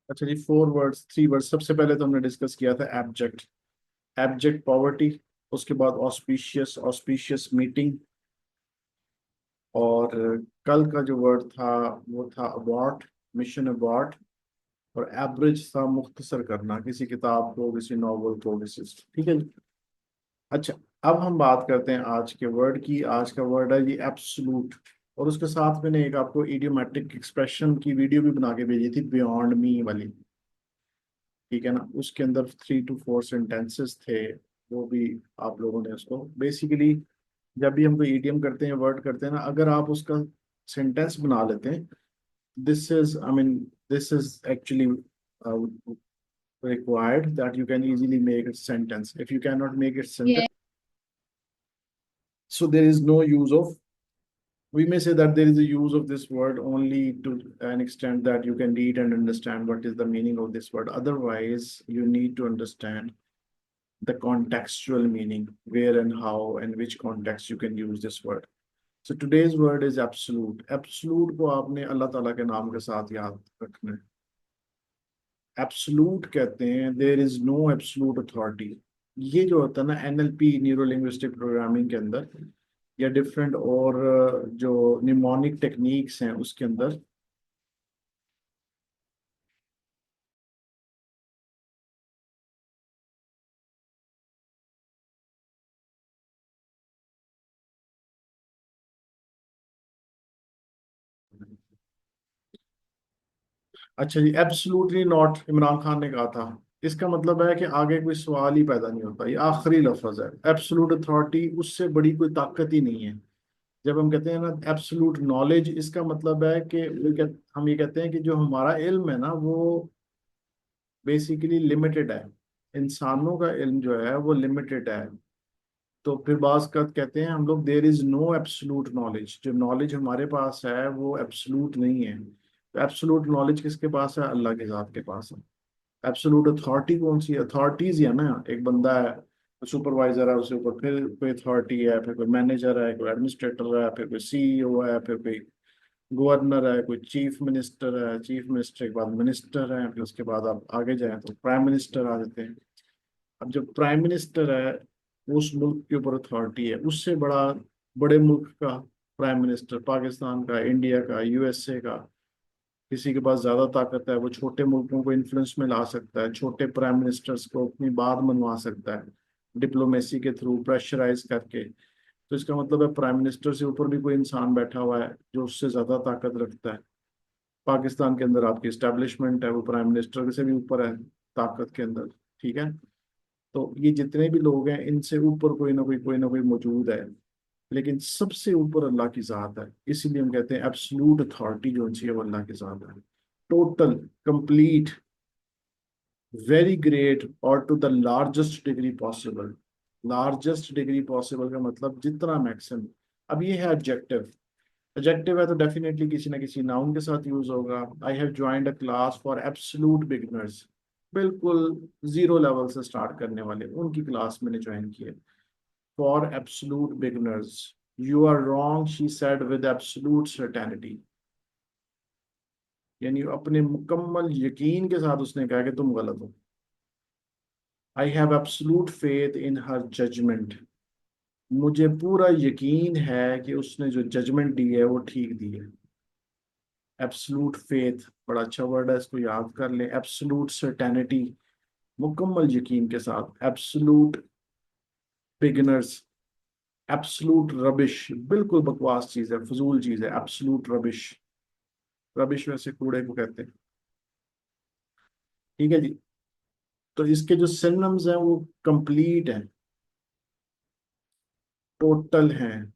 अच्छा जी, 4 words 3 words. सबसे पहले तो हमने डिस्कस किया था एब्जेक्ट। एब्जेक्ट पॉवर्टी, उसके बाद ऑस्पिशियस, ऑस्पिशियस मीटिंग, और कल का जो वर्ड था वो था अबॉर्ट, मिशन अबॉर्ट। और एवरेज था मुख्तसर करना किसी किताब को, किसी नॉवल को, किसी, ठीक है जी। अच्छा, अब हम बात करते हैं आज के वर्ड की। आज का वर्ड है ये एब्सोलूट। और उसके साथ मैंने एक आपको इडियोमेट्रिक एक्सप्रेशन की वीडियो भी बना के भेजी थी, बियॉन्ड मी वाली, ठीक है ना। उसके अंदर 3 to 4 सेंटेंसेस थे, वो भी आप लोगों ने उसको बेसिकली, जब भी हम कोई ईडियम करते हैं, वर्ड करते हैं ना, अगर आप उसका सेंटेंस बना लेते हैं, this is I mean this is actually required that you can easily make a sentence. If you cannot make it sentence, ये so there is no use of, we may say that there is a use of this word only to an extent that you can read and understand what is the meaning of this word. Otherwise, you need to understand the contextual meaning, where and how and which context you can use this word. So today's word is absolute. Absolute को आपने अल्लाह ताला के नाम के साथ याद रखना है। एब्सोल्यूट कहते हैं there is no absolute authority. ये जो होता है ना एनएलपी, न्यूरो लिंग्विस्टिक प्रोग्रामिंग के अंदर, या डिफरेंट और जो निमोनिक टेक्निक्स हैं उसके अंदर। अच्छा जी, एब्सोल्युटली नॉट इमरान खान ने कहा था। इसका मतलब है कि आगे कोई सवाल ही पैदा नहीं होता, ये आखिरी लफ्ज है। एब्सोल्यूट अथॉरिटी, उससे बड़ी कोई ताकत ही नहीं है। जब हम कहते हैं ना एब्सोल्यूट नॉलेज, इसका मतलब है कि हम ये कहते हैं कि जो हमारा इल्म है ना वो बेसिकली लिमिटेड है। इंसानों का इल्म जो है वो लिमिटेड है। तो फिर बात कर कहते हैं हम लोग there is no absolute knowledge. जो नॉलेज हमारे पास है वो एब्सोल्यूट नहीं है। तो एब्सोल्यूट नॉलेज किसके पास है? अल्लाह के ज़ात के पास है। एब्सोल्यूट अथॉरिटी कौन सी? अथॉरिटीज ही है ना। एक बंदा है, सुपरवाइजर है, उसके ऊपर फिर कोई अथॉरिटी है, फिर कोई मैनेजर है, कोई एडमिनिस्ट्रेटर है, फिर कोई सीईओ है, फिर कोई गवर्नर है, कोई चीफ मिनिस्टर है, चीफ मिनिस्टर के बाद मिनिस्टर है, फिर उसके बाद आप आगे जाएं तो प्राइम मिनिस्टर आ जाते हैं। अब जो प्राइम मिनिस्टर है, उस मुल्क के ऊपर अथॉरिटी है। उससे बड़ा, बड़े मुल्क का प्राइम मिनिस्टर, पाकिस्तान का, इंडिया का, यूएसए का, किसी के पास ज्यादा ताकत है, वो छोटे मुल्कों को इन्फ्लुएंस में ला सकता है, छोटे प्राइम मिनिस्टर्स को अपनी बात मनवा सकता है डिप्लोमेसी के थ्रू, प्रेशराइज करके। तो इसका मतलब है प्राइम मिनिस्टर से ऊपर भी कोई इंसान बैठा हुआ है जो उससे ज्यादा ताकत रखता है। पाकिस्तान के अंदर आपकी इस्टेब्लिशमेंट है, वो प्राइम मिनिस्टर से भी ऊपर है ताकत के अंदर, ठीक है। तो ये जितने भी लोग हैं, इनसे ऊपर कोई ना कोई मौजूद है। लेकिन सबसे ऊपर अल्लाह की जात है। इसीलिए हम कहते हैं एब्सोल्यूट अथॉरिटी जो उनकी है वो अल्लाह की जात है। टोटल, कंप्लीट, वेरी ग्रेट, और to the largest degree possible. Largest degree possible का मतलब जितना मैक्सिमम। अब ये है एडजेक्टिव। एडजेक्टिव है तो डेफिनेटली किसी ना किसी नाउन के साथ यूज होगा। I have joined a class for absolute beginners. बिल्कुल जीरो लेवल से स्टार्ट करने वाले, उनकी क्लास मैंने ज्वाइन की है। For absolute beginners. You are wrong, she said with absolute certainty. यानी अपने मुकम्मल यकीन के साथ उसने कहा कि तुम गलत हो। I have absolute faith in her judgment. मुझे पूरा यकीन है कि उसने जो जजमेंट दी है वो ठीक दी है। एब्सोल्यूट फेथ बड़ा अच्छा वर्ड है, इसको याद कर लें। एब्सोल्यूट सर्टेनिटी, मुकम्मल यकीन के साथ। एब्सोल्यूट बिगिनर्स, एब्सोल्यूट रबिश, बिल्कुल बकवास चीज है, फजूल चीज है एब्सोल्यूट रबिश। रबिश वैसे कूड़े को कहते हैं, ठीक है जी। तो इसके जो सिनोनिम्स हैं वो कंप्लीट हैं, टोटल हैं,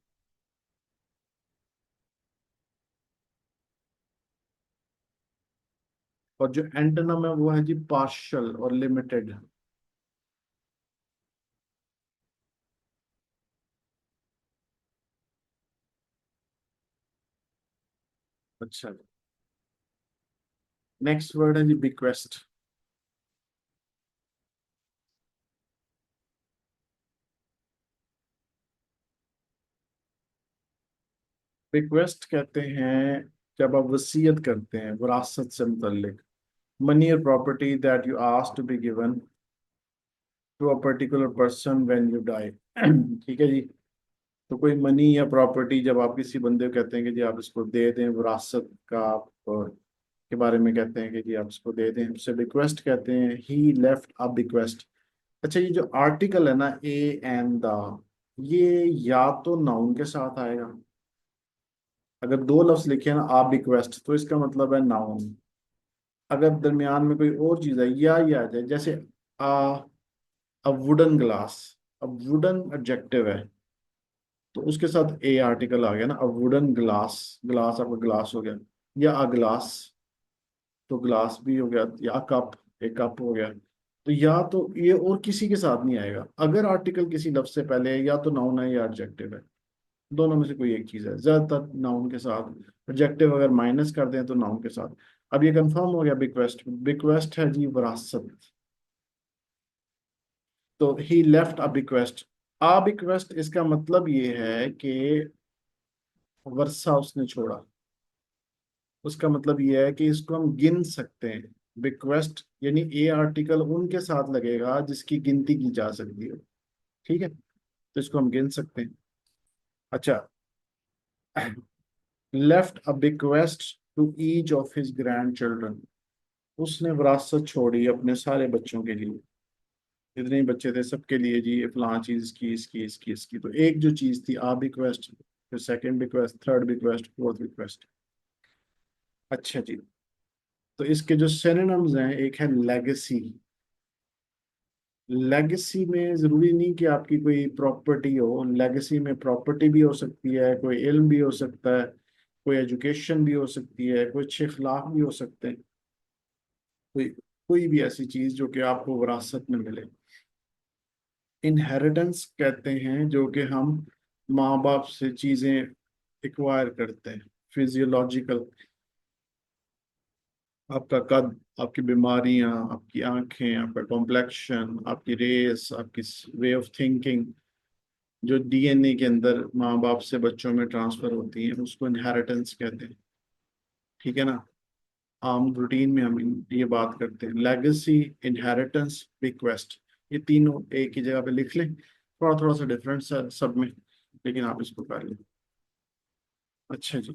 और जो एंटोनिम है वो है जी पार्शियल और लिमिटेड। अच्छा, नेक्स्ट वर्ड है जी बिक्वेस्ट। बिक्वेस्ट कहते हैं जब आप वसीयत करते हैं विरासत से मुतल्लिक। मनी और property that you ask to be given to a particular person when you die. ठीक है जी। तो कोई मनी या प्रॉपर्टी जब आप किसी बंदे को कहते हैं कि जी आप इसको दे दें, विरासत का आप के बारे में कहते हैं कि जी आप इसको दे दें, उसे बिक्वेस्ट कहते हैं। ही लेफ्ट अ बिक्वेस्ट। अच्छा, ये जो आर्टिकल है ना, ए एंड द, ये या तो नाउन के साथ आएगा। अगर दो लफ्ज लिखे हैं ना, आ बिक्वेस्ट, तो इसका मतलब है नाउन। अगर दरमियान में कोई और चीज है या ये आ जाए, जैसे आ अ वुडन ग्लास, अब वुडन एडजेक्टिव है तो उसके साथ ए आर्टिकल आ गया ना। अब वुडन ग्लास, ग्लास आपका ग्लास हो गया। या अ ग्लास, तो ग्लास भी हो गया। या कप, एक कप हो गया। तो या तो ये और किसी के साथ नहीं आएगा। अगर आर्टिकल किसी लफ्ज से पहले है, या तो नाउन है या एडजेक्टिव है। दोनों में से कोई एक चीज है, ज्यादातर नाउन के साथ। एडजेक्टिव अगर माइनस कर दें तो नाउन के साथ। अब ये कंफर्म हो गया। बिक्वेस्ट, बिक्वेस्ट है जी विरासत। तो ही left a bequest. A bequest इसका मतलब ये है कि वर्षा उसने छोड़ा। उसका मतलब ये है कि इसको हम गिन सकते हैं। बिक्वेस्ट यानी ए आर्टिकल उनके साथ लगेगा जिसकी गिनती की जा सकती है। ठीक है, तो इसको हम गिन सकते हैं। अच्छा, left a bequest to each of his grandchildren. उसने विरासत छोड़ी अपने सारे बच्चों के लिए। जितने भी बच्चे थे सबके लिए जी, ये फलां चीज इसकी इसकी इसकी इसकी। तो एक जो चीज थी आ बिक्वेस्ट, फिर second bequest, third bequest, fourth bequest. अच्छा जी। तो इसके जो सिनोनिम्स हैं, एक है लेगेसी। लेगेसी में जरूरी नहीं कि आपकी कोई प्रॉपर्टी हो। लेगेसी में प्रॉपर्टी भी हो सकती है, कोई इल्म भी हो सकता है, कोई एजुकेशन भी हो सकती है, कोई अच्छे अखलाक भी हो सकते हैं। कोई कोई भी ऐसी चीज जो कि आपको विरासत में मिले। इनहेरिटेंस कहते हैं जो कि हम माँ बाप से चीजें एक्वायर करते हैं। फिजियोलॉजिकल, आपका कद, आपकी बीमारियां, आपकी आंखें, आपका कॉम्प्लेक्शन, आपकी रेस, आपकी वे ऑफ थिंकिंग, जो डीएनए के अंदर माँ बाप से बच्चों में ट्रांसफर होती है, उसको इनहेरिटेंस कहते हैं। ठीक है ना। आम रूटीन में हम ये बात करते हैं। लेगेसी, इनहेरिटेंस, बिक्वेस्ट, ये तीनों एक ही जगह पे लिख लें। थोड़ा थोड़ा सा डिफरेंस है सब में, लेकिन आप इसको कर लें। अच्छा जी।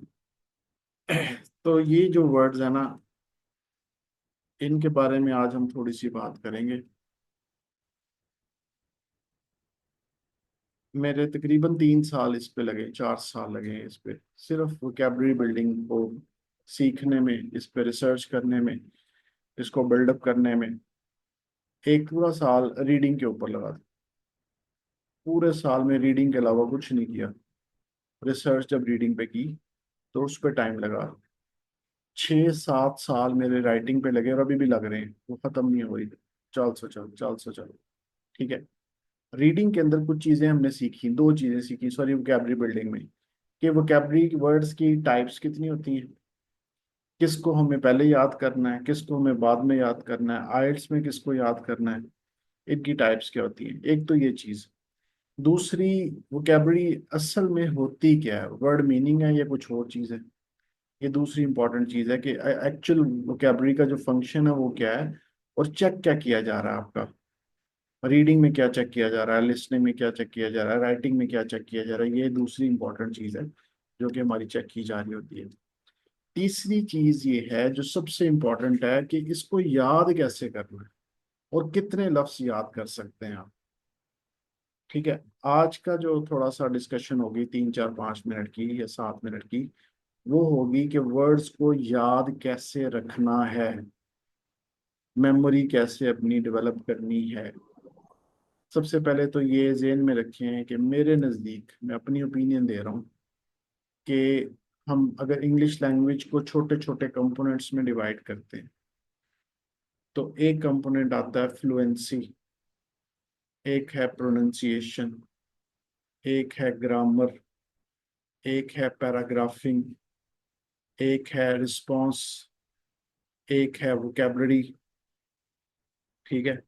तो ये जो वर्ड्स है ना, इनके बारे में आज हम थोड़ी सी बात करेंगे। मेरे तकरीबन 3 साल इस पे लगे, 4 साल लगे हैं इस पे, सिर्फ वोकेबलरी बिल्डिंग को सीखने में, इस पे रिसर्च करने में, इसको बिल्डअप करने में। एक पूरा साल रीडिंग के ऊपर लगा था। पूरे साल में रीडिंग के अलावा कुछ नहीं किया। रिसर्च जब रीडिंग पे की तो उस पर टाइम लगा। 6-7 साल मेरे राइटिंग पे लगे और अभी भी लग रहे हैं, वो खत्म नहीं हो रही। चल सो चल, चल सो चल। ठीक है। रीडिंग के अंदर कुछ चीजें हमने सीखी, दो चीजें सीखी सॉरी, वोकेबलरी बिल्डिंग में। कि वोकेबलरी वर्ड्स की टाइप्स कितनी होती हैं, किसको हमें पहले याद करना है, किसको हमें बाद में याद करना है, आइल्स में किसको याद करना है, इनकी टाइप्स क्या होती हैं। एक तो ये चीज। दूसरी, वोकेबलरी असल में होती क्या है, वर्ड मीनिंग है या कुछ और चीज है। ये दूसरी इंपॉर्टेंट चीज है कि एक्चुअल वोकेबलरी का जो फंक्शन है वो क्या है, और चेक क्या किया जा रहा है आपका। रीडिंग में क्या चेक किया जा रहा है, लिसनिंग में क्या चेक किया जा रहा है, राइटिंग में क्या चेक किया जा रहा है। ये दूसरी इंपॉर्टेंट चीज है जो कि हमारी चेक की जा रही होती है। तीसरी चीज ये है जो सबसे इंपॉर्टेंट है कि इसको याद कैसे करना है, और कितने लफ्ज याद कर सकते हैं आप। ठीक है। आज का जो थोड़ा सा डिस्कशन होगी 3-4-5 मिनट की या 7 मिनट की, वो होगी कि वर्ड्स को याद कैसे रखना है, मेमोरी कैसे अपनी डेवलप करनी है। सबसे पहले तो ये जेन में रखें कि मेरे नज़दीक, मैं अपनी ओपिनियन दे रहा हूँ कि हम अगर इंग्लिश लैंग्वेज को छोटे छोटे कंपोनेंट्स में डिवाइड करते हैं, तो एक कंपोनेंट आता है फ्लुएंसी, एक है प्रोनाउंसिएशन, एक है ग्रामर, एक है पैराग्राफिंग, एक है रिस्पॉन्स, एक है वोकेबलरी। ठीक है।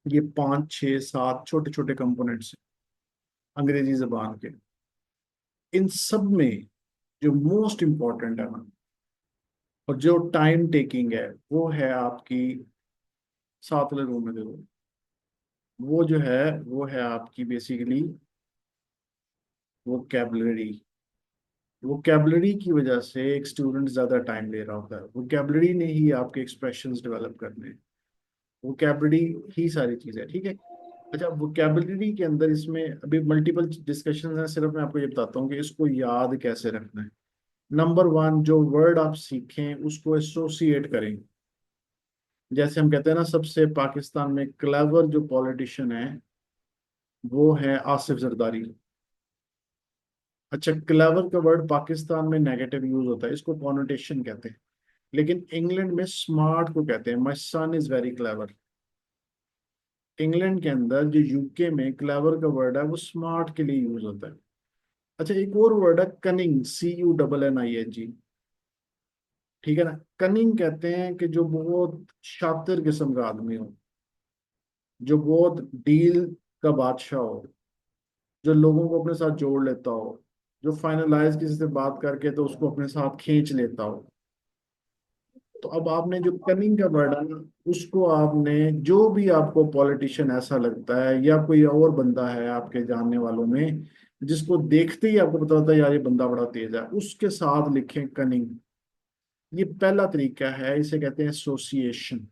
ये 5-6-7 छोटे छोटे कंपोनेंट्स हैं अंग्रेजी जबान के। इन सब में जो मोस्ट इम्पॉर्टेंट है ना, और जो टाइम टेकिंग है वो है आपकी, साथ वाले रूम में देखो, वो जो है वो है आपकी बेसिकली वोकेबलरी। वोकेबलरी की वजह से एक स्टूडेंट ज्यादा टाइम ले रहा होता है, वोकेबलरी ने ही आपके एक्सप्रेशंस डेवलप करने हैं, वोकेबलरी ही सारी चीजें, ठीक है। अच्छा, वोकेबलरी के अंदर इसमें अभी मल्टीपल डिस्कशंस हैं, सिर्फ मैं आपको ये बताता हूँ कि इसको याद कैसे रखना है। नंबर वन, जो वर्ड आप सीखें उसको एसोसिएट करें। जैसे हम कहते हैं ना, सबसे पाकिस्तान में क्लेवर जो पॉलिटिशियन है वो है आसिफ जरदारी। अच्छा, क्लेवर का वर्ड पाकिस्तान में नेगेटिव यूज होता है, इसको कॉनोटेशन कहते हैं। लेकिन इंग्लैंड में स्मार्ट को कहते हैं, माई सन इज वेरी क्लेवर। इंग्लैंड के अंदर जो यूके में क्लेवर का वर्ड है वो स्मार्ट के लिए यूज होता है। अच्छा, एक और वर्ड है कनिंग, CUNNING। ठीक है ना, कनिंग कहते हैं कि जो बहुत शातिर किस्म का आदमी हो, जो बहुत डील का बादशाह हो, जो लोगों को अपने साथ जोड़ लेता हो, जो फाइनलाइज किसी से बात करके तो उसको अपने साथ खींच लेता हो। तो अब आपने जो कनिंग का वर्ड है ना, उसको आपने, जो भी आपको पॉलिटिशियन ऐसा लगता है या कोई और बंदा है आपके जानने वालों में जिसको देखते ही आपको पता होता है यार ये बंदा बड़ा तेज है, उसके साथ लिखें कनिंग। ये पहला तरीका है, इसे कहते हैं एसोसिएशन।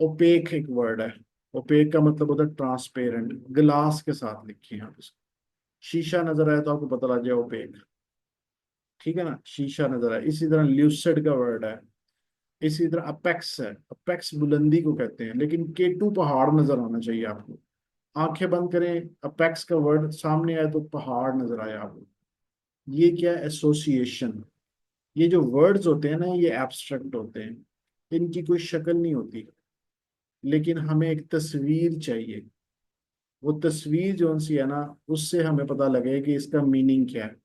ओपेक एक वर्ड है, ओपेक का मतलब होता है ट्रांसपेरेंट, ग्लास के साथ लिखिए आप इसको। शीशा नजर आए तो आपको पता लग जाए ओपेक, ठीक है ना, शीशा नजर आए। इसी तरह ल्यूसिड का वर्ड है। इसी तरह अपेक्स है, अपेक्स बुलंदी को कहते हैं, लेकिन केटू पहाड़ नजर आना चाहिए आपको। आंखें बंद करें, अपेक्स का वर्ड सामने आए तो पहाड़ नजर आए आपको। ये क्या है, एसोसिएशन। ये जो वर्ड्स होते हैं ना, ये एब्स्ट्रैक्ट होते हैं, इनकी कोई शक्ल नहीं होती, लेकिन हमें एक तस्वीर चाहिए। वो तस्वीर जो सी है ना, उससे हमें पता लगे कि इसका मीनिंग क्या है।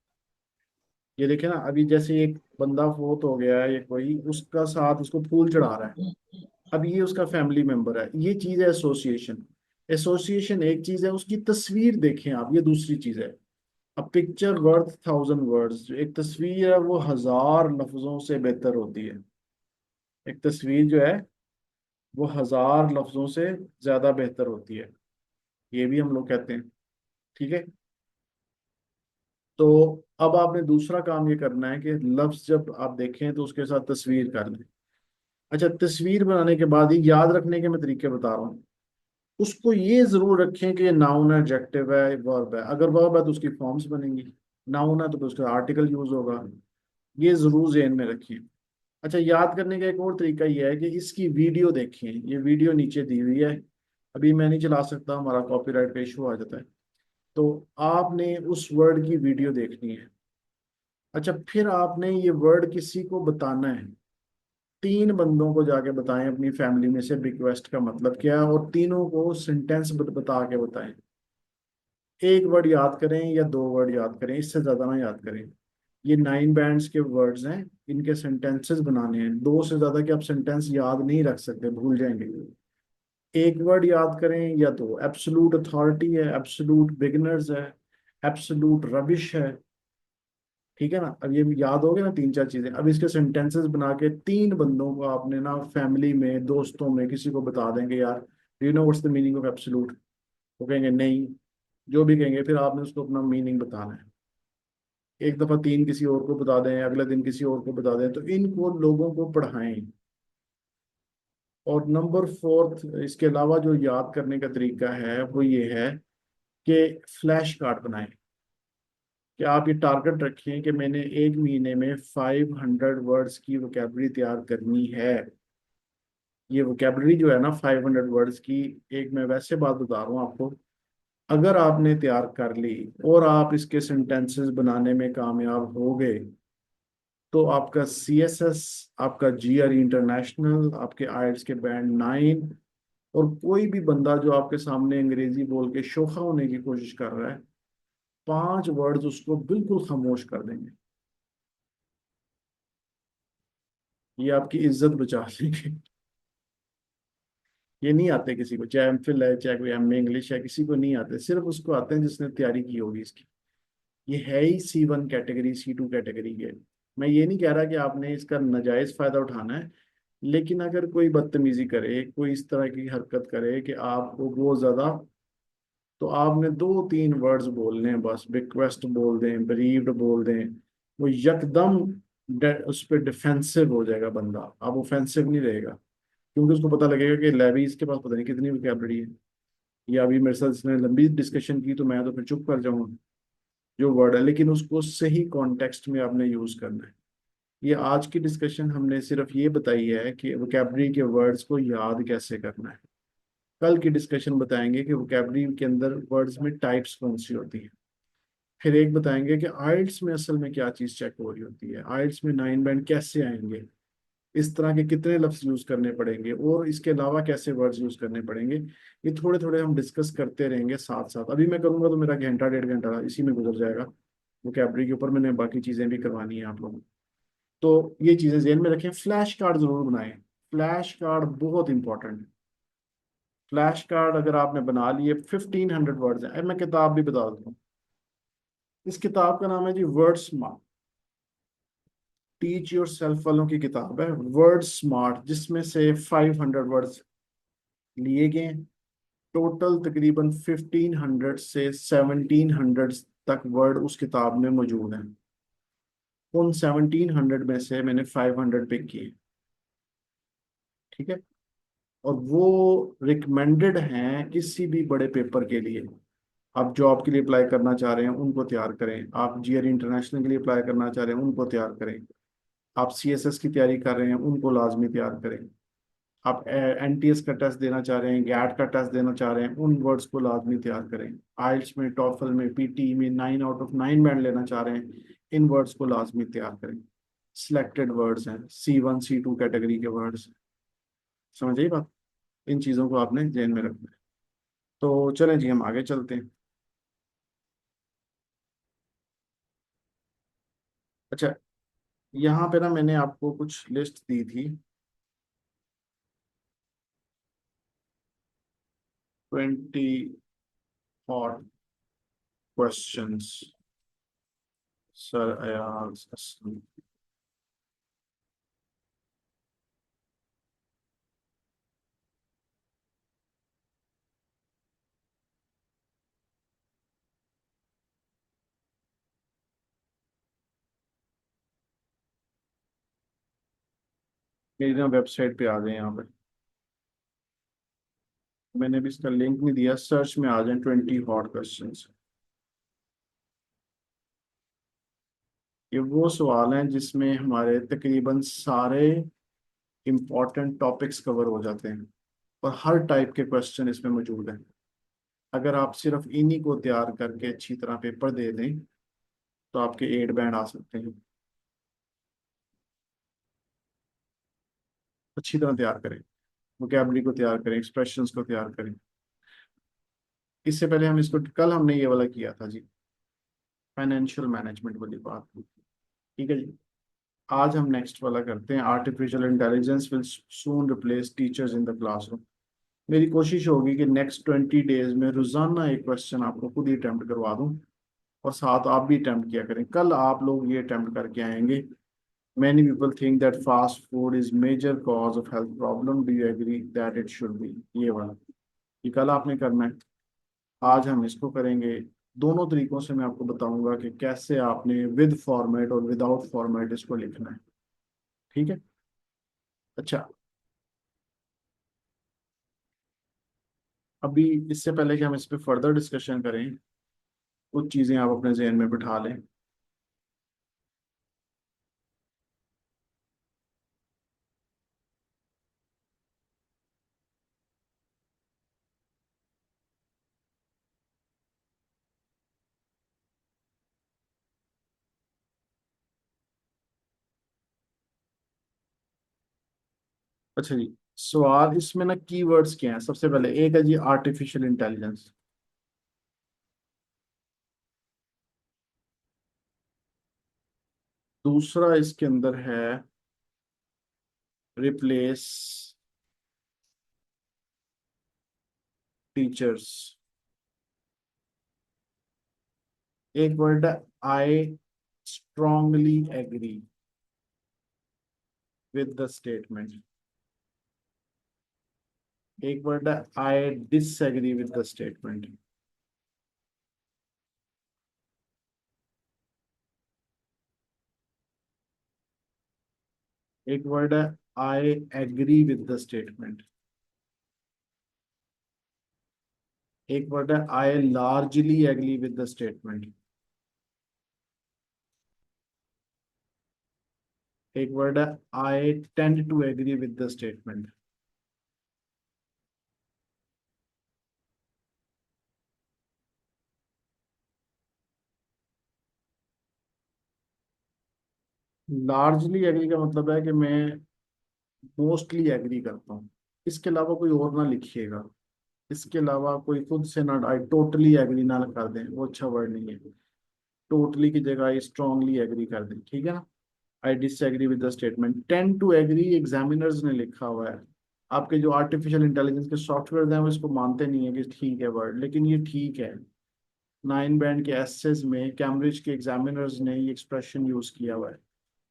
ये देखे ना, अभी जैसे एक बंदा फोत हो गया है, ये कोई उसका साथ उसको फूल चढ़ा रहा है, अब ये उसका फैमिली मेंबर है, ये चीज है एसोसिएशन। एसोसिएशन एक चीज है, उसकी तस्वीर देखें आप, ये दूसरी चीज है। अब पिक्चर वर्थ 1000 वर्ड्स, जो एक तस्वीर है वो 1000 लफ्जों से बेहतर होती है। एक तस्वीर जो है वो 1000 लफ्जों से ज्यादा बेहतर होती है, ये भी हम लोग कहते हैं, ठीक है। तो अब आपने दूसरा काम ये करना है कि लफ्ज जब आप देखें तो उसके साथ तस्वीर कर लें। अच्छा, तस्वीर बनाने के बाद ही याद रखने के मैं तरीके बता रहा हूँ। उसको ये जरूर रखें कि ये नाउन है, एडजेक्टिव है, वर्ब है। अगर वर्ब है तो उसकी फॉर्म्स बनेंगी, नाउन है तो उसका आर्टिकल यूज होगा। ये जरूर जहन में रखें। अच्छा, याद करने का एक और तरीका ये है कि इसकी वीडियो देखें, ये वीडियो नीचे दी हुई है। अभी मैं नहीं चला सकता, हमारा कॉपीराइट का इशू आ जाता है। तो आपने उस वर्ड की वीडियो देखनी है। अच्छा, फिर आपने ये वर्ड किसी को बताना है। 3 बंदों को जाके बताएं अपनी फैमिली में से रिक्वेस्ट का मतलब क्या है, और तीनों को सेंटेंस बता के बताएं। एक वर्ड याद करें या 2 वर्ड याद करें, इससे ज्यादा ना याद करें। ये 9 बैंड्स के वर्ड्स हैं, इनके सेंटेंसेस बनाने हैं, 2 से ज्यादा के आप सेंटेंस याद नहीं रख सकते, भूल जाएंगे। एक वर्ड याद करें या दो। एब्सोलूट अथॉरिटी है, एब्सोलूट बिगिनर्स है, एब्सोलूट रबिश है, ठीक है ना। अब ये याद हो गया ना 3 4 चीजें। अब इसके सेंटेंसेस बना के 3 बंदों को आपने ना फैमिली में, दोस्तों में, किसी को बता देंगे, यार do you know what's the meaning of absolute. वो कहेंगे नहीं, जो भी कहेंगे फिर आपने उसको अपना मीनिंग बताना है। एक दफा 3 किसी और को बता दें, अगले दिन किसी और को बता दें, तो इनको लोगों को पढ़ाएं। और नंबर फोर्थ, इसके अलावा जो याद करने का तरीका है वो ये है कि फ्लैश कार्ड बनाएं। कि आप ये टारगेट रखें कि मैंने एक महीने में 500 वर्ड्स की वोकेबलरी तैयार करनी है। ये वोकेबलरी जो है ना 500 वर्ड्स की, एक मैं वैसे बात बता रहा हूँ आपको, अगर आपने तैयार कर ली और आप इसके सेंटेंसेस बनाने में कामयाब हो गए, तो आपका CSS, आपका GRE इंटरनेशनल, आपके आइल्स के बैंड 9, और कोई भी बंदा जो आपके सामने अंग्रेजी बोल के शोखा होने की कोशिश कर रहा है, 5 वर्ड्स उसको बिल्कुल खामोश कर देंगे। ये आपकी इज्जत बचा लेंगे। ये नहीं आते किसी को, चाहे एमफिल है, चाहे कोई MA इंग्लिश है, किसी को नहीं आते, सिर्फ उसको आते हैं जिसने तैयारी की होगी इसकी। ये है ही C1 कैटेगरी, C2 कैटेगरी के। मैं ये नहीं कह रहा कि आपने इसका नाजायज फायदा उठाना है, लेकिन अगर कोई बदतमीजी करे, कोई इस तरह की हरकत करे कि आपको बहुत ज्यादा, तो आपने दो तीन वर्ड्स बोलने हैं बस, रिक्वेस्ट बोल दें, bereaved बोल दें, वो यकदम उस पर डिफेंसिव हो जाएगा बंदा, अब ऑफेंसिव नहीं रहेगा। क्योंकि उसको पता लगेगा कि लेवी इसके पास पता नहीं कितनी वोकैबलरी है, या अभी मेरे साथ इसने लंबी डिस्कशन की तो मैं तो फिर चुप कर जाऊंगा जो वर्ड है, लेकिन उसको सही कॉन्टेक्स्ट में आपने यूज करना है। ये आज की डिस्कशन हमने सिर्फ ये बताई है कि वोकैबलरी के वर्ड्स को याद कैसे करना है। कल की डिस्कशन बताएंगे कि वोकैबलरी के अंदर वर्ड्स में टाइप्स कौन सी होती हैं। फिर एक बताएंगे कि आइल्स में असल में क्या चीज़ चेक हो रही होती है, आइल्स में नाइन बैंड कैसे आएंगे, इस तरह के कितने लफ्ज यूज करने पड़ेंगे, और इसके अलावा कैसे वर्ड्स यूज करने पड़ेंगे। ये थोड़े थोड़े हम डिस्कस करते रहेंगे साथ साथ। अभी मैं करूंगा तो मेरा घंटा डेढ़ घंटा इसी में गुजर जाएगा, वोकैबलरी के ऊपर मैंने बाकी चीज़ें भी करवानी है आप लोगों को। तो ये चीज़ें ध्यान में रखें, फ्लैश कार्ड जरूर बनाएं। फ्लैश कार्ड बहुत इंपॉर्टेंट है। फ्लैश कार्ड अगर आपने बना लिए, 1500 वर्ड्स हैं। अब मैं किताब भी बता दूँ, इस किताब का नाम है जी word smart, teach yourself वालों की किताब है वर्ड स्मार्ट, जिसमें से 500 वर्ड्स लिए गए हैं। टोटल तकरीबन 1500 से 1700 तक वर्ड उस किताब में मौजूद हैं। उन 1700 में से मैंने 500 पिक किए, ठीक है। और वो रिकमेंडेड हैं किसी भी बड़े पेपर के लिए। आप जॉब के लिए अप्लाई करना चाह रहे हैं उनको तैयार करें, आप जीआर इंटरनेशनल के लिए अप्लाई करना चाह रहे हैं उनको तैयार करें, आप सीएसएस की तैयारी कर रहे हैं उनको लाजमी तैयार करें, आप एनटीएस का टेस्ट देना चाह रहे हैं, गैट का टेस्ट देना चाह रहे हैं, उन वर्ड्स को लाजमी तैयार करें। आइल्स में, टॉफल में, पीटी में 9 आउट ऑफ 9 बैंड लेना चाह रहे हैं, इन वर्ड्स को लाजमी तैयार करें। सिलेक्टेड वर्ड्स हैं, C1 C2 कैटेगरी के वर्ड्स। समझ आई बात? इन चीज़ों को आपने ध्यान में रखना है। तो चलें जी, हम आगे चलते हैं। अच्छा, यहाँ पे ना मैंने आपको कुछ लिस्ट दी थी, 20 hot questions sir Ayaz Aslam. मेरी ना वेबसाइट पे आ गए यहाँ पे, मैंने भी इसका लिंक नहीं दिया, सर्च में आ जाए 20 हॉट क्वेश्चंस। ये वो सवाल हैं जिसमें हमारे तकरीबन सारे इम्पोर्टेंट टॉपिक्स कवर हो जाते हैं, और हर टाइप के क्वेश्चन इसमें मौजूद हैं। अगर आप सिर्फ इन्हीं को तैयार करके अच्छी तरह पेपर दे दें तो आपके 8 बैंड आ सकते हैं। अच्छी तरह तैयार करें, वोकैबलरी को तैयार करें, एक्सप्रेशंस को तैयार करें। इससे पहले हम इसको, कल हमने ये वाला किया था जी, फाइनेंशियल मैनेजमेंट वाली बात, ठीक है जी। आज हम नेक्स्ट वाला करते हैं, artificial intelligence will soon replace teachers in the classroom. मेरी कोशिश होगी कि नेक्स्ट 20 डेज में रोजाना एक क्वेश्चन आपको खुद ही अटेम्प्ट करवा दूं, और साथ आप भी अटेम्प्ट किया करें। कल आप लोग ये अटेम्प्ट करके आएंगे। Many people think that fast food is major cause of health problem. Do you agree that it should be? ये वाला, ये कल आपने करना है। आज हम इसको करेंगे। दोनों तरीकों से मैं आपको बताऊंगा कि कैसे आपने विद फॉर्मेट और विदाउट फॉर्मेट इसको लिखना है, ठीक है। अच्छा, अभी इससे पहले कि हम इस पे फर्दर डिस्कशन करें, कुछ चीज़ें आप अपने जहन में बिठा लें। अच्छा जी, सवाल इसमें ना कीवर्ड्स क्या हैं। सबसे पहले एक है जी आर्टिफिशियल इंटेलिजेंस, दूसरा इसके अंदर है रिप्लेस टीचर्स, एक वर्ड है I strongly agree. With the statement. एक वर्ड है I disagree with the statement. एक वर्ड है I agree with the statement. एक वर्ड है I largely agree with the statement. एक वर्ड है I tend to agree with the statement. Largely agree का मतलब है कि मैं मोस्टली एग्री करता हूँ। इसके अलावा कोई और ना लिखिएगा। इसके अलावा कोई खुद से ना आई टोटली एग्री ना कर दें, वो अच्छा वर्ड नहीं है। टोटली की जगह आई स्ट्रांगली एग्री कर दें, ठीक है ना। I disagree with the statement. Tend to agree examiners ने लिखा हुआ है। आपके जो आर्टिफिशियल इंटेलिजेंस के सॉफ्टवेयर हैं वो इसको मानते नहीं है कि ठीक है वर्ड, लेकिन ये ठीक है। 9 बैंड के एसेस में कैम्ब्रिज के एग्जामिनर्स ने ये एक्सप्रेशन यूज किया हुआ है।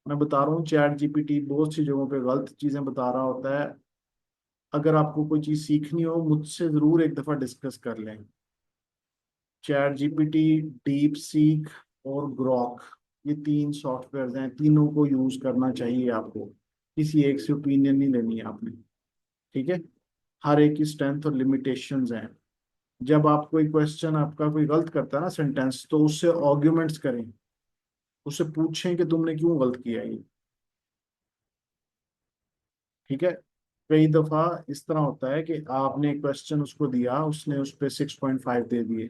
मैं बता रहा हूँ चैट जीपीटी बहुत सी जगहों पे गलत चीजें बता रहा होता है। अगर आपको कोई चीज सीखनी हो मुझसे जरूर एक दफा डिस्कस कर लें। चैट जीपीटी, डीप सीक और ग्रॉक, ये 3 सॉफ्टवेयर हैं, तीनों को यूज करना चाहिए आपको। किसी एक से ओपिनियन नहीं लेनी है आपने, ठीक है। हर एक की स्ट्रेंथ और लिमिटेशंस हैं। जब आप कोई क्वेश्चन आपका कोई गलत करता है ना सेंटेंस, तो उससे आर्ग्यूमेंट्स करें। उससे पूछें कि तुमने क्यों गलत किया ये, ठीक है। कई दफा इस तरह होता है कि आपने क्वेश्चन उसको दिया, उसने उस पर 6.5 दे दिए।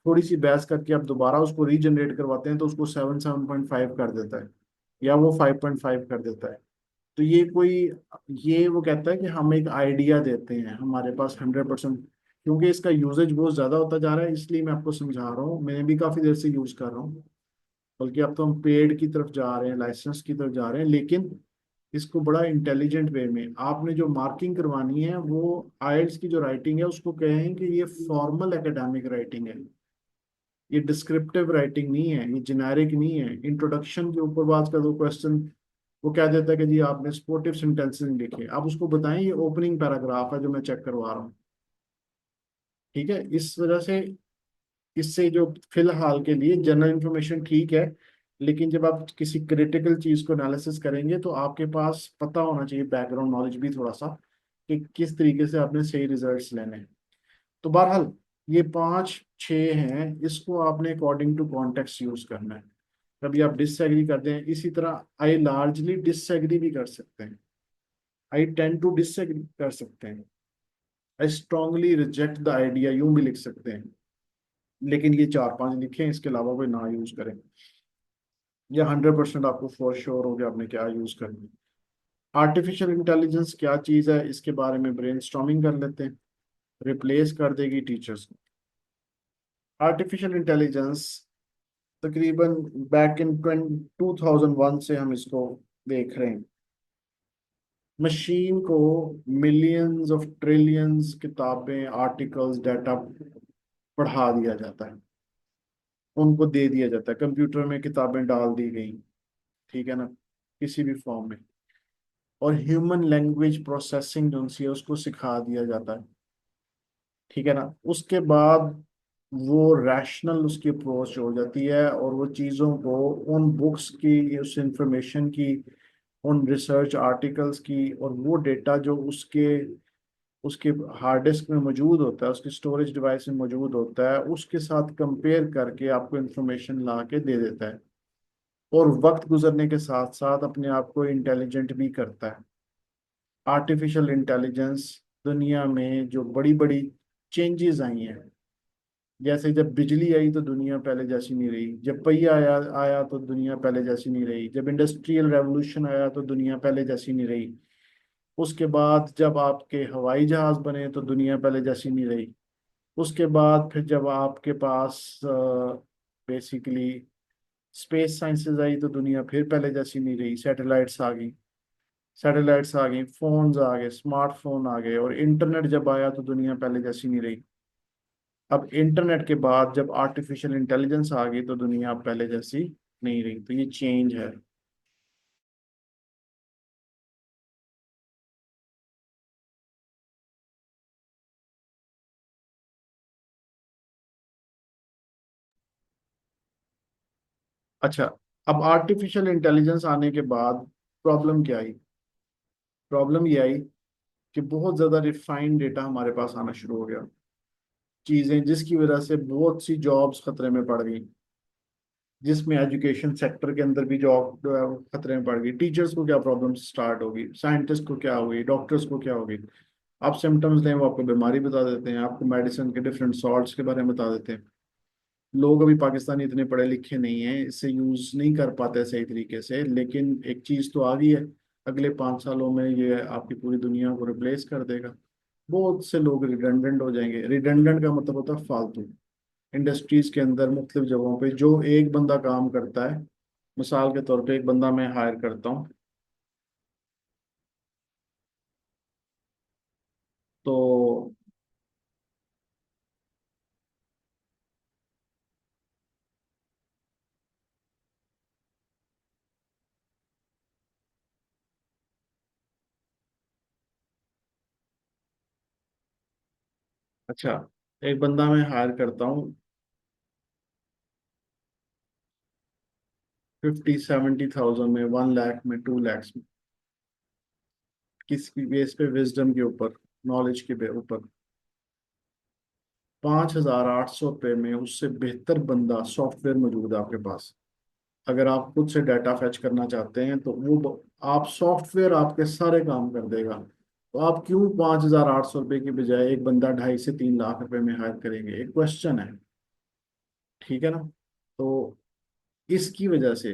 थोड़ी सी बहस करके आप दोबारा उसको रीजनरेट करवाते हैं तो उसको 7.5 कर देता है, या वो 5.5 कर देता है। तो ये कोई, ये वो कहता है कि हम एक आइडिया देते हैं, हमारे पास 100%। क्योंकि इसका यूजेज बहुत ज़्यादा होता जा रहा है, इसलिए मैं आपको समझा रहा हूँ। मैं भी काफ़ी देर से यूज़ कर रहा हूँ। बल्कि अब तो हम पेड की तरफ जा रहे हैं, लाइसेंस की तरफ जा रहे हैं। लेकिन इसको बड़ा इंटेलिजेंट वे में आपने जो मार्किंग करवानी है, वो आइल्स की जो राइटिंग है उसको कहें कि ये फॉर्मल एकेडमिक राइटिंग है। ये डिस्क्रिप्टिव राइटिंग नहीं है, ये जेनेरिक नहीं है। इंट्रोडक्शन के ऊपर बात कर दो क्वेश्चन, वो कह देता है कि जी आपने स्पोर्टिव सेंटेंसेस नहीं लिखे, आप उसको बताएं ये ओपनिंग पैराग्राफ है जो मैं चेक करवा रहा हूँ, ठीक है। इस वजह से इससे जो फिलहाल के लिए जनरल इंफॉर्मेशन ठीक है, लेकिन जब आप किसी क्रिटिकल चीज को एनालिसिस करेंगे तो आपके पास पता होना चाहिए, बैकग्राउंड नॉलेज भी थोड़ा सा, कि किस तरीके से आपने सही रिजल्ट्स लेने हैं। तो बहरहाल ये 5 6 हैं, इसको आपने अकॉर्डिंग टू कॉन्टेक्स्ट यूज करना है। कभी आप डिसएग्री कर दें, इसी तरह आई लार्जली डिसएग्री भी कर सकते हैं। आई टेंड टू डिसएग्री कर सकते हैं। I strongly reject the idea यूं भी लिख सकते हैं। लेकिन ये 4 5 लिखे, इसके अलावा कोई ना यूज करें। या 100% आपको फॉर श्योर हो कि आपने क्या यूज करना है। आर्टिफिशियल इंटेलिजेंस क्या चीज़ है, इसके बारे में ब्रेनस्टॉर्मिंग कर लेते हैं। रिप्लेस कर देगी टीचर्स को। आर्टिफिशियल इंटेलिजेंस तकरीबन बैक इन 2001 से हम इसको देख रहे हैं। मशीन को मिलियंस ऑफ ट्रिलियंस किताबें, आर्टिकल्स, डाटा पढ़ा दिया जाता है, उनको दे दिया जाता है। कंप्यूटर में किताबें डाल दी गई, ठीक है ना, किसी भी फॉर्म में। और ह्यूमन लैंग्वेज प्रोसेसिंग जो सी है उसको सिखा दिया जाता है, ठीक है ना। उसके बाद वो रैशनल उसकी अप्रोच हो जाती है, और वो चीज़ों को, उन बुक्स की, उस इंफॉर्मेशन की, उन रिसर्च आर्टिकल्स की, और वो डेटा जो उसके उसके हार्ड डिस्क में मौजूद होता है, उसकी स्टोरेज डिवाइस में मौजूद होता है, उसके साथ कंपेयर करके आपको इंफॉर्मेशन ला के दे देता है। और वक्त गुजरने के साथ साथ अपने आप को इंटेलिजेंट भी करता है। आर्टिफिशियल इंटेलिजेंस दुनिया में जो बड़ी बड़ी चेंजेस आई हैं, जैसे जब बिजली आई तो दुनिया पहले जैसी नहीं रही, जब पहिया आया आया तो दुनिया पहले जैसी नहीं रही, जब इंडस्ट्रियल रेवोल्यूशन आया तो दुनिया पहले जैसी नहीं रही, उसके बाद जब आपके हवाई जहाज बने तो दुनिया पहले जैसी नहीं रही, उसके बाद फिर जब आपके पास बेसिकली स्पेस साइंसेज आई तो दुनिया फिर पहले जैसी नहीं रही। सैटेलाइट्स आ गई, फोन्स आ गए, स्मार्टफोन आ गए, और इंटरनेट जब आया तो दुनिया पहले जैसी नहीं रही। अब इंटरनेट के बाद जब आर्टिफिशियल इंटेलिजेंस आ गई तो दुनिया अब पहले जैसी नहीं रही। तो ये चेंज है। अच्छा, अब आर्टिफिशियल इंटेलिजेंस आने के बाद प्रॉब्लम क्या आई? प्रॉब्लम ये आई कि बहुत ज़्यादा रिफाइंड डेटा हमारे पास आना शुरू हो गया, चीज़ें जिसकी वजह से बहुत सी जॉब्स खतरे में पड़ गई, जिसमें एजुकेशन सेक्टर के अंदर भी जॉब जो है वो खतरे में पड़ गई। टीचर्स को क्या प्रॉब्लम स्टार्ट होगी, साइंटिस्ट को क्या होगी, डॉक्टर्स को क्या होगी। आप सिम्टम्स लें, वो आपको बीमारी बता देते हैं, आपको मेडिसिन के डिफरेंट सॉल्ट्स के बारे में बता देते हैं। लोग अभी पाकिस्तानी इतने पढ़े लिखे नहीं हैं, इसे यूज नहीं कर पाते सही तरीके से, लेकिन एक चीज तो आ गई है, अगले 5 सालों में ये आपकी पूरी दुनिया को रिप्लेस कर देगा। बहुत से लोग रिडंडेंट हो जाएंगे। रिडंडेंट का मतलब होता है फालतू। इंडस्ट्रीज के अंदर मुख्तलिफ जगहों पे जो एक बंदा काम करता है, मिसाल के तौर पे एक बंदा मैं हायर करता हूँ, तो अच्छा, एक बंदा मैं हायर करता हूँ 50-70 थाउजेंड में, 1 लाख में, 2 लैक्स में, किस बेस पे? विजडम के ऊपर, नॉलेज के ऊपर। 5,800 रुपये में उससे बेहतर बंदा सॉफ्टवेयर मौजूद है आपके पास। अगर आप खुद से डाटा फैच करना चाहते हैं तो आप सॉफ्टवेयर आपके सारे काम कर देगा। तो आप क्यों 5,800 रुपये की बजाय एक बंदा 2.5 से 3 लाख रुपए में हायर करेंगे? एक क्वेश्चन है। ठीक है ना? तो इसकी वजह से,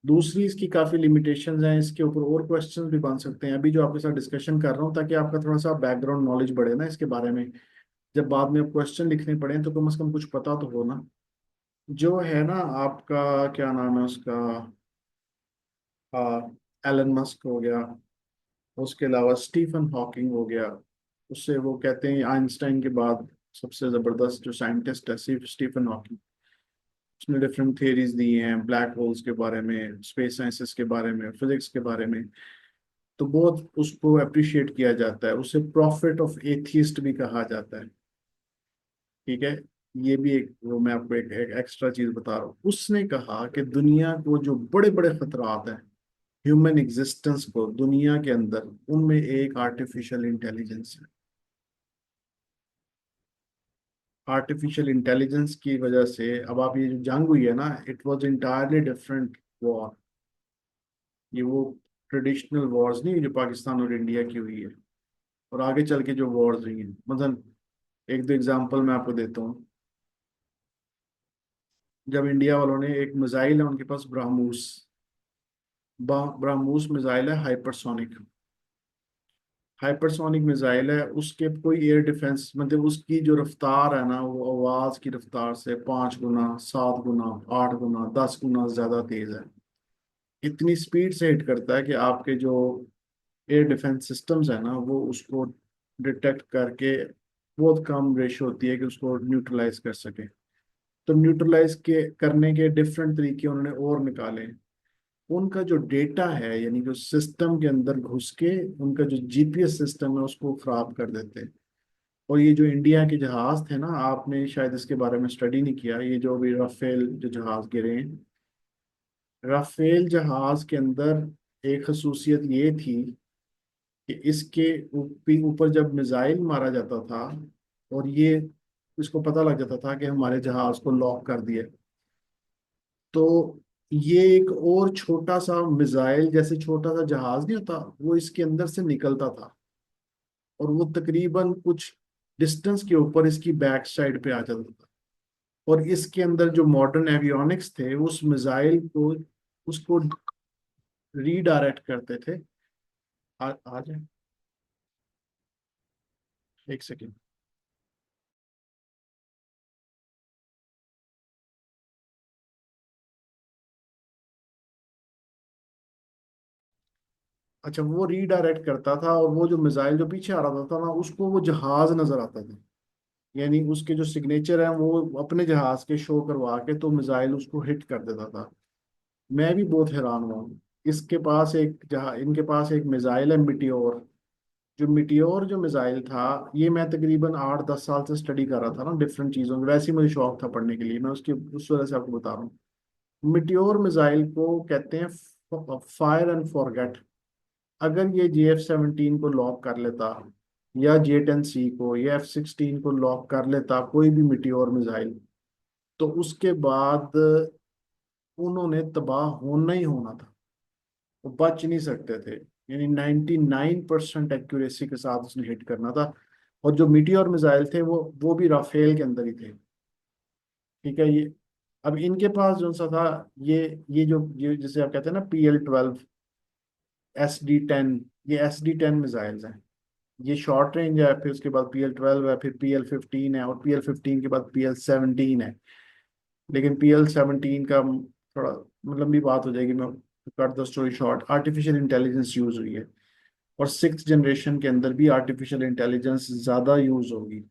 दूसरी इसकी काफी लिमिटेशंस हैं, इसके ऊपर और क्वेश्चंस भी बन सकते हैं, अभी जो आपके साथ डिस्कशन कर रहा हूँ, ताकि आपका थोड़ा सा बैकग्राउंड नॉलेज बढ़े ना इसके बारे में। जब बाद में आप क्वेश्चन लिखने पड़े तो कम से कम कुछ पता तो हो ना। जो है ना आपका, क्या नाम है उसका, एलन मस्क हो गया, उसके अलावा स्टीफन हॉकिंग हो गया, उससे वो कहते हैं आइंस्टाइन के बाद सबसे जबरदस्त जो साइंटिस्ट है सिर्फ स्टीफन हॉकिंग। उसने डिफरेंट थियरीज दी हैं ब्लैक होल्स के बारे में, स्पेस साइंसेस के बारे में, फिजिक्स के बारे में। तो बहुत उसको अप्रिशिएट किया जाता है, उसे प्रॉफिट ऑफ एथियस्ट भी कहा जाता है। ठीक है? ये भी एक, वो मैं आपको एक एक्स्ट्रा चीज बता रहा हूँ। उसने कहा कि दुनिया को जो बड़े बड़े खतरात हैं ह्यूमन एग्जिस्टेंस को दुनिया के अंदर, उनमें एक आर्टिफिशियल इंटेलिजेंस है। आर्टिफिशियल इंटेलिजेंस की वजह से अब आप ये जो जंग हुई है ना, it was entirely different war. ये वो ट्रेडिशनल वॉर्स नहीं जो पाकिस्तान और इंडिया की हुई है, और आगे चल के जो वॉर्स हुई हैं, मतलब एक दो एग्जांपल मैं आपको देता हूँ। जब इंडिया वालों ने, एक मिसाइल है उनके पास ब्राह्मोस, ब्राह्मोस मिसाइल है हाइपरसोनिक। हाइपरसोनिक मिसाइल है, उसके कोई एयर डिफेंस, मतलब उसकी जो रफ्तार है ना, वो आवाज की रफ्तार से 5 गुना, 7 गुना, 8 गुना, 10 गुना ज्यादा तेज है। इतनी स्पीड से हिट करता है कि आपके जो एयर डिफेंस सिस्टम्स है ना, वो उसको डिटेक्ट करके बहुत कम रेशो होती है कि उसको न्यूट्रलाइज कर सके। तो न्यूट्रलाइज के करने के डिफरेंट तरीके उन्होंने और निकाले। उनका जो डेटा है, यानी जो सिस्टम के अंदर घुस के उनका जो जीपीएस सिस्टम है उसको खराब कर देते हैं। और ये जो इंडिया के जहाज थे ना, आपने शायद इसके बारे में स्टडी नहीं किया, ये जो अभी राफेल जो जहाज गिरे हैं, राफेल जहाज के अंदर एक खसूसियत ये थी कि इसके ऊपर जब मिसाइल मारा जाता था, और ये इसको पता लग जाता था कि हमारे जहाज को लॉक कर दिया, तो ये एक और छोटा सा मिसाइल, जैसे छोटा सा जहाज नहीं होता, वो इसके अंदर से निकलता था, और वो तकरीबन कुछ डिस्टेंस के ऊपर इसकी बैक साइड पे आ जाता था। और इसके अंदर जो मॉडर्न एवियोनिक्स थे उस मिसाइल को, उसको रीडायरेक्ट करते थे। आ जाए, एक सेकेंड। अच्छा, वो रीडायरेक्ट करता था, और वो जो मिसाइल जो पीछे आ रहा था ना, उसको वो जहाज नजर आता था, यानी उसके जो सिग्नेचर है वो अपने जहाज के शो करवा के तो मिसाइल उसको हिट कर देता था। मैं भी बहुत हैरान हुआ। इसके पास एक जहाँ इनके पास एक मिसाइल है मिटियोर। जो मिटियोर जो मिसाइल था, ये मैं तकरीबन 8-10 साल से स्टडी कर रहा था ना डिफरेंट चीज़ों में, वैसे ही मुझे शौक था पढ़ने के लिए, मैं उसकी उस वजह से आपको बता रहा हूँ। मिट्योर मिसाइल को कहते हैं फायर एंड फॉरगेट। अगर ये JF-17 को लॉक कर लेता, या J-10C को, या F-16 को लॉक कर लेता कोई भी मिट्योर मिसाइल, तो उसके बाद उन्होंने तबाह होना ही होना था, वो बच नहीं सकते थे। यानी 99% एक्यूरेसी के साथ उसने हिट करना था। और जो मीटियोर मिसाइल थे वो भी राफेल के अंदर ही थे। ठीक है। ये अब इनके पास जो सा था, ये जो ये जिसे आप कहते हैं ना PL-12, SD-10, ये SD-10 मिसाइल्स हैं। ये शॉर्ट रेंज है, फिर उसके बाद PL-12 है, फिर PL-15 है, और PL-15 के बाद PL-17 है। लेकिन PL-17 का थोड़ा लंबी बात हो जाएगी, मैं cut the story short. Artificial intelligence use हुई है, और 6th जनरेशन के अंदर भी आर्टिफिशियल इंटेलिजेंस ज़्यादा यूज होगी।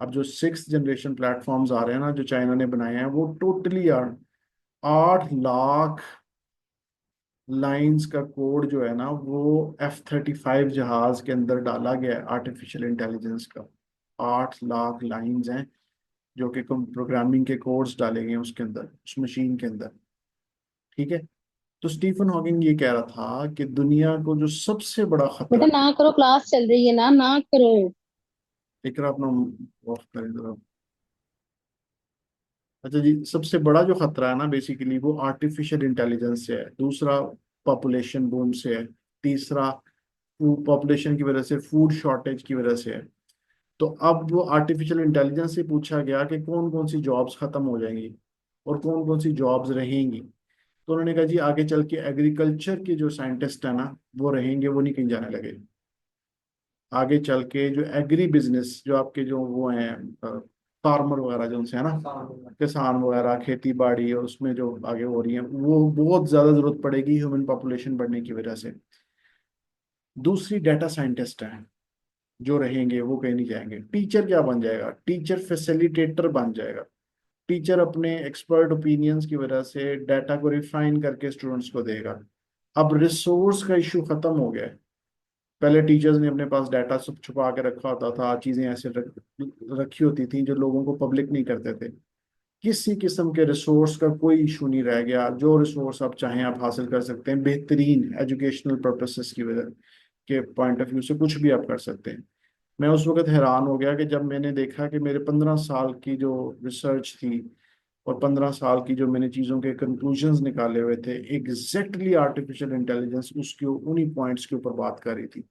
अब जो 6th जनरेशन प्लेटफॉर्म्स आ रहे हैं ना, जो चाइना ने बनाए हैं, वो टोटली 8 लाख लाइंस का कोड जो है ना, वो F-35 जहाज के अंदर डाला गया है आर्टिफिशियल इंटेलिजेंस का। 8 लाख लाइंस हैं जो कि प्रोग्रामिंग के कोड्स डाले गए हैं उसके अंदर, उस मशीन के अंदर। ठीक है। तो स्टीफन हॉकिंग ये कह रहा था कि दुनिया को जो सबसे बड़ा बेटा खतरा। ना करो, क्लास चल रही है ना, ना करो। इकरा अपना ऑफ करें जरा। अच्छा जी, सबसे बड़ा जो खतरा है ना बेसिकली, वो आर्टिफिशियल इंटेलिजेंस से है। दूसरा पॉपुलेशन बूम से है। तीसरा पॉपुलेशन की वजह से फूड शॉर्टेज की वजह से है। तो अब वो आर्टिफिशियल इंटेलिजेंस से पूछा गया कि कौन कौन सी जॉब्स खत्म हो जाएंगी और कौन कौन सी जॉब्स रहेंगी। तो उन्होंने कहा जी, आगे चल के एग्रीकल्चर के जो साइंटिस्ट है ना, वो रहेंगे, वो नहीं कहीं जाने लगे। आगे चल के जो एग्री बिजनेस, जो आपके जो वो हैं फार्मर वगैरह जो उनसे है ना, किसान वगैरह, खेती बाड़ी, और उसमें जो आगे हो रही है, वो बहुत ज्यादा जरूरत पड़ेगी ह्यूमन पॉपुलेशन बढ़ने की वजह से। दूसरी डेटा साइंटिस्ट हैं जो रहेंगे, वो कहीं नहीं जाएंगे। टीचर क्या बन जाएगा? टीचर फैसिलिटेटर बन जाएगा। टीचर अपने एक्सपर्ट ओपिनियंस की वजह से डाटा को रिफाइन करके स्टूडेंट्स को देगा। अब रिसोर्स का इशू खत्म हो गया है। पहले टीचर्स ने अपने पास डाटा सब छुपा के रखा होता था, चीजें ऐसे रखी होती थी जो लोगों को पब्लिक नहीं करते थे। किसी किस्म के रिसोर्स का कोई इशू नहीं रह गया। जो रिसोर्स आप चाहें आप हासिल कर सकते हैं, बेहतरीन एजुकेशनल पर्पसेस की वजह के पॉइंट ऑफ व्यू से कुछ भी आप कर सकते हैं। मैं उस वक्त हैरान हो गया कि जब मैंने देखा कि मेरे 15 साल की जो रिसर्च थी, और 15 साल की जो मैंने चीज़ों के कंक्लूजन्स निकाले हुए थे, एग्जैक्टली आर्टिफिशियल इंटेलिजेंस उसके उन्हीं पॉइंट्स के ऊपर बात कर रही थी।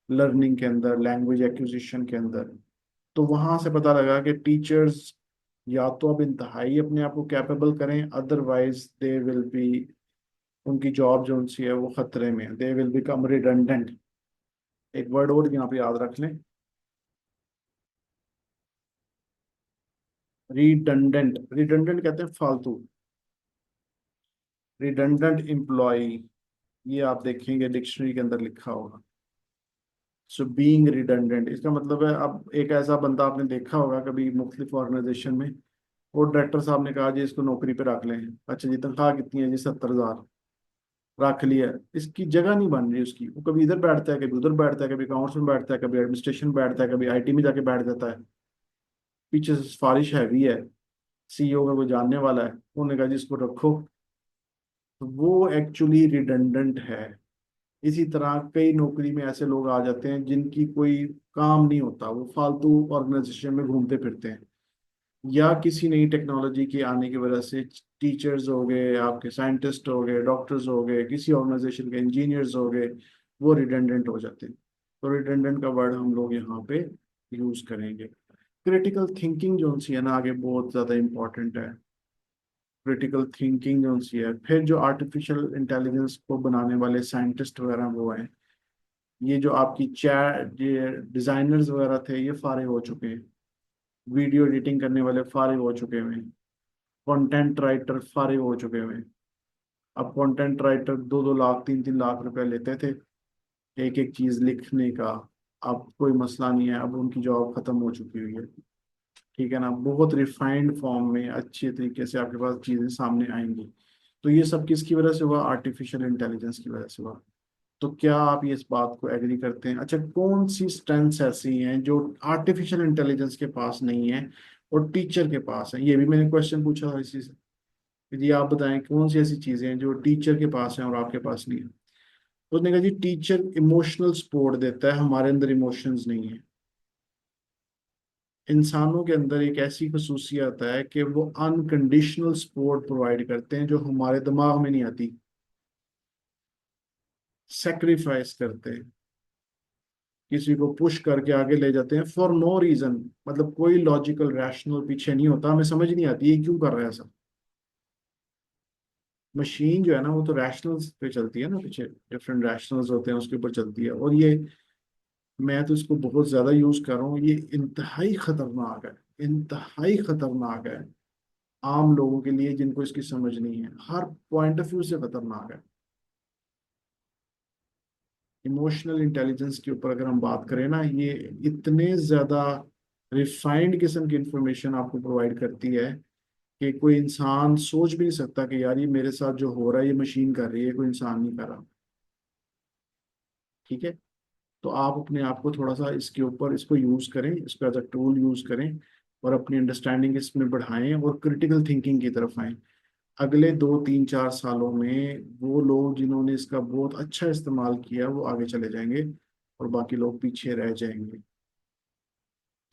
लर्निंग के अंदर, लैंग्वेज एक्विजिशन के अंदर। तो वहां से पता लगा कि टीचर्स या तो अब इंतहाई अपने आप को कैपेबल करें, अदरवाइज दे विल बी, उनकी जॉब जो उनसी है वो खतरे में, दे विल बिकम रिडंडेंट। एक वर्ड और यहाँ पे याद रख लें, रिडंडेंट। रिडंडेंट कहते हैं फालतू, रिडंडेंट एम्प्लॉय। ये आप देखेंगे डिक्शनरी के अंदर लिखा होगा। सो बीइंग रिडंडेंट इसका मतलब है, अब एक ऐसा बंदा आपने देखा होगा कभी मुख्तलिफ ऑर्गेनाइजेशन में, और डायरेक्टर साहब ने कहा जी इसको नौकरी पे रख लें। अच्छा जी, तनख्वाह कितनी है जी? 70,000। रख लिया। इसकी जगह नहीं बन रही उसकी। वो कभी इधर बैठता है, कभी उधर बैठता है, कभी अकाउंट्स में बैठता है, कभी एडमिनिस्ट्रेशन बैठता है, कभी IT में जाके बैठ जाता है। पीछे से सिफारिश हैवी है, CEO का कोई जानने वाला है, उन्होंने कहा जी इसको रखो। तो वो एक्चुअली रिडंडेंट है। इसी तरह कई नौकरी में ऐसे लोग आ जाते हैं जिनकी कोई काम नहीं होता, वो फालतू ऑर्गेनाइजेशन में घूमते फिरते हैं। या किसी नई टेक्नोलॉजी के आने की वजह से टीचर्स हो गए, आपके साइंटिस्ट हो गए, डॉक्टर्स हो गए, किसी ऑर्गेनाइजेशन के इंजीनियर्स हो गए, वो रिडंडेंट हो जाते हैं। तो रिडंडेंट का वर्ड हम लोग यहाँ पे यूज करेंगे। क्रिटिकल थिंकिंग जो सी है ना, आगे बहुत ज़्यादा इंपॉर्टेंट है। क्रिटिकल थिंकिंग जो सी है, फिर जो आर्टिफिशियल इंटेलिजेंस को बनाने वाले साइंटिस्ट वगैरह वो हैं, ये जो आपकी चैट, ये डिजाइनर्स वगैरह थे, ये फारे हो चुके हैं। वीडियो एडिटिंग करने वाले फारे हो चुके हैं। कंटेंट राइटर फारे हो चुके हैं। अब कंटेंट राइटर 2-2 लाख, 3-3 लाख रुपए लेते थे एक एक चीज लिखने का। अब कोई मसला नहीं है, अब उनकी जॉब खत्म हो चुकी हुई है। ठीक है ना, बहुत रिफाइंड फॉर्म में अच्छे तरीके से आपके पास चीजें सामने आएंगी। तो ये सब किसकी वजह से हुआ? आर्टिफिशियल इंटेलिजेंस की वजह से हुआ। तो क्या आप ये इस बात को एग्री करते हैं? अच्छा, कौन सी स्ट्रेंथ्स ऐसी हैं जो आर्टिफिशियल इंटेलिजेंस के पास नहीं है और टीचर के पास है? ये भी मैंने क्वेश्चन पूछा था इसी से। कि जी आप बताएं कौन सी ऐसी चीजें हैं जो टीचर के पास हैं और आपके पास नहीं है। उसने कहा जी टीचर इमोशनल सपोर्ट देता है, हमारे अंदर इमोशंस नहीं है। इंसानों के अंदर एक ऐसी खसूसियत है कि वो अनकंडीशनल सपोर्ट प्रोवाइड करते हैं जो हमारे दिमाग में नहीं आती। सेक्रीफाइस करते हैं, किसी को पुश करके आगे ले जाते हैं फॉर नो रीजन, मतलब कोई लॉजिकल रैशनल पीछे नहीं होता, हमें समझ नहीं आती ये क्यों कर रहा है ऐसा। मशीन जो है ना वो तो रैशनल्स पे चलती है ना, पीछे डिफरेंट रैशनल्स होते हैं उसके ऊपर चलती है। और ये मैं तो इसको बहुत ज्यादा यूज कर रहा हूँ, ये इंतहाई खतरनाक है, इंतहाई खतरनाक है आम लोगों के लिए जिनको इसकी समझ नहीं है, हर पॉइंट ऑफ व्यू से खतरनाक है। इमोशनल इंटेलिजेंस के ऊपर अगर हम बात करें ना, ये इतने ज्यादा रिफाइंड किस्म की इंफॉर्मेशन आपको प्रोवाइड करती है कि कोई इंसान सोच भी नहीं सकता कि यार ये मेरे साथ जो हो रहा है ये मशीन कर रही है, कोई इंसान नहीं कर रहा। ठीक है। तो आप अपने आप को थोड़ा सा इसके ऊपर इसको यूज करें, इसको एज अ टूल यूज करें और अपनी अंडरस्टैंडिंग इसमें बढ़ाएं और क्रिटिकल थिंकिंग की तरफ आएं। अगले 2 3 4 सालों में वो लोग जिन्होंने इसका बहुत अच्छा इस्तेमाल किया वो आगे चले जाएंगे और बाकी लोग पीछे रह जाएंगे।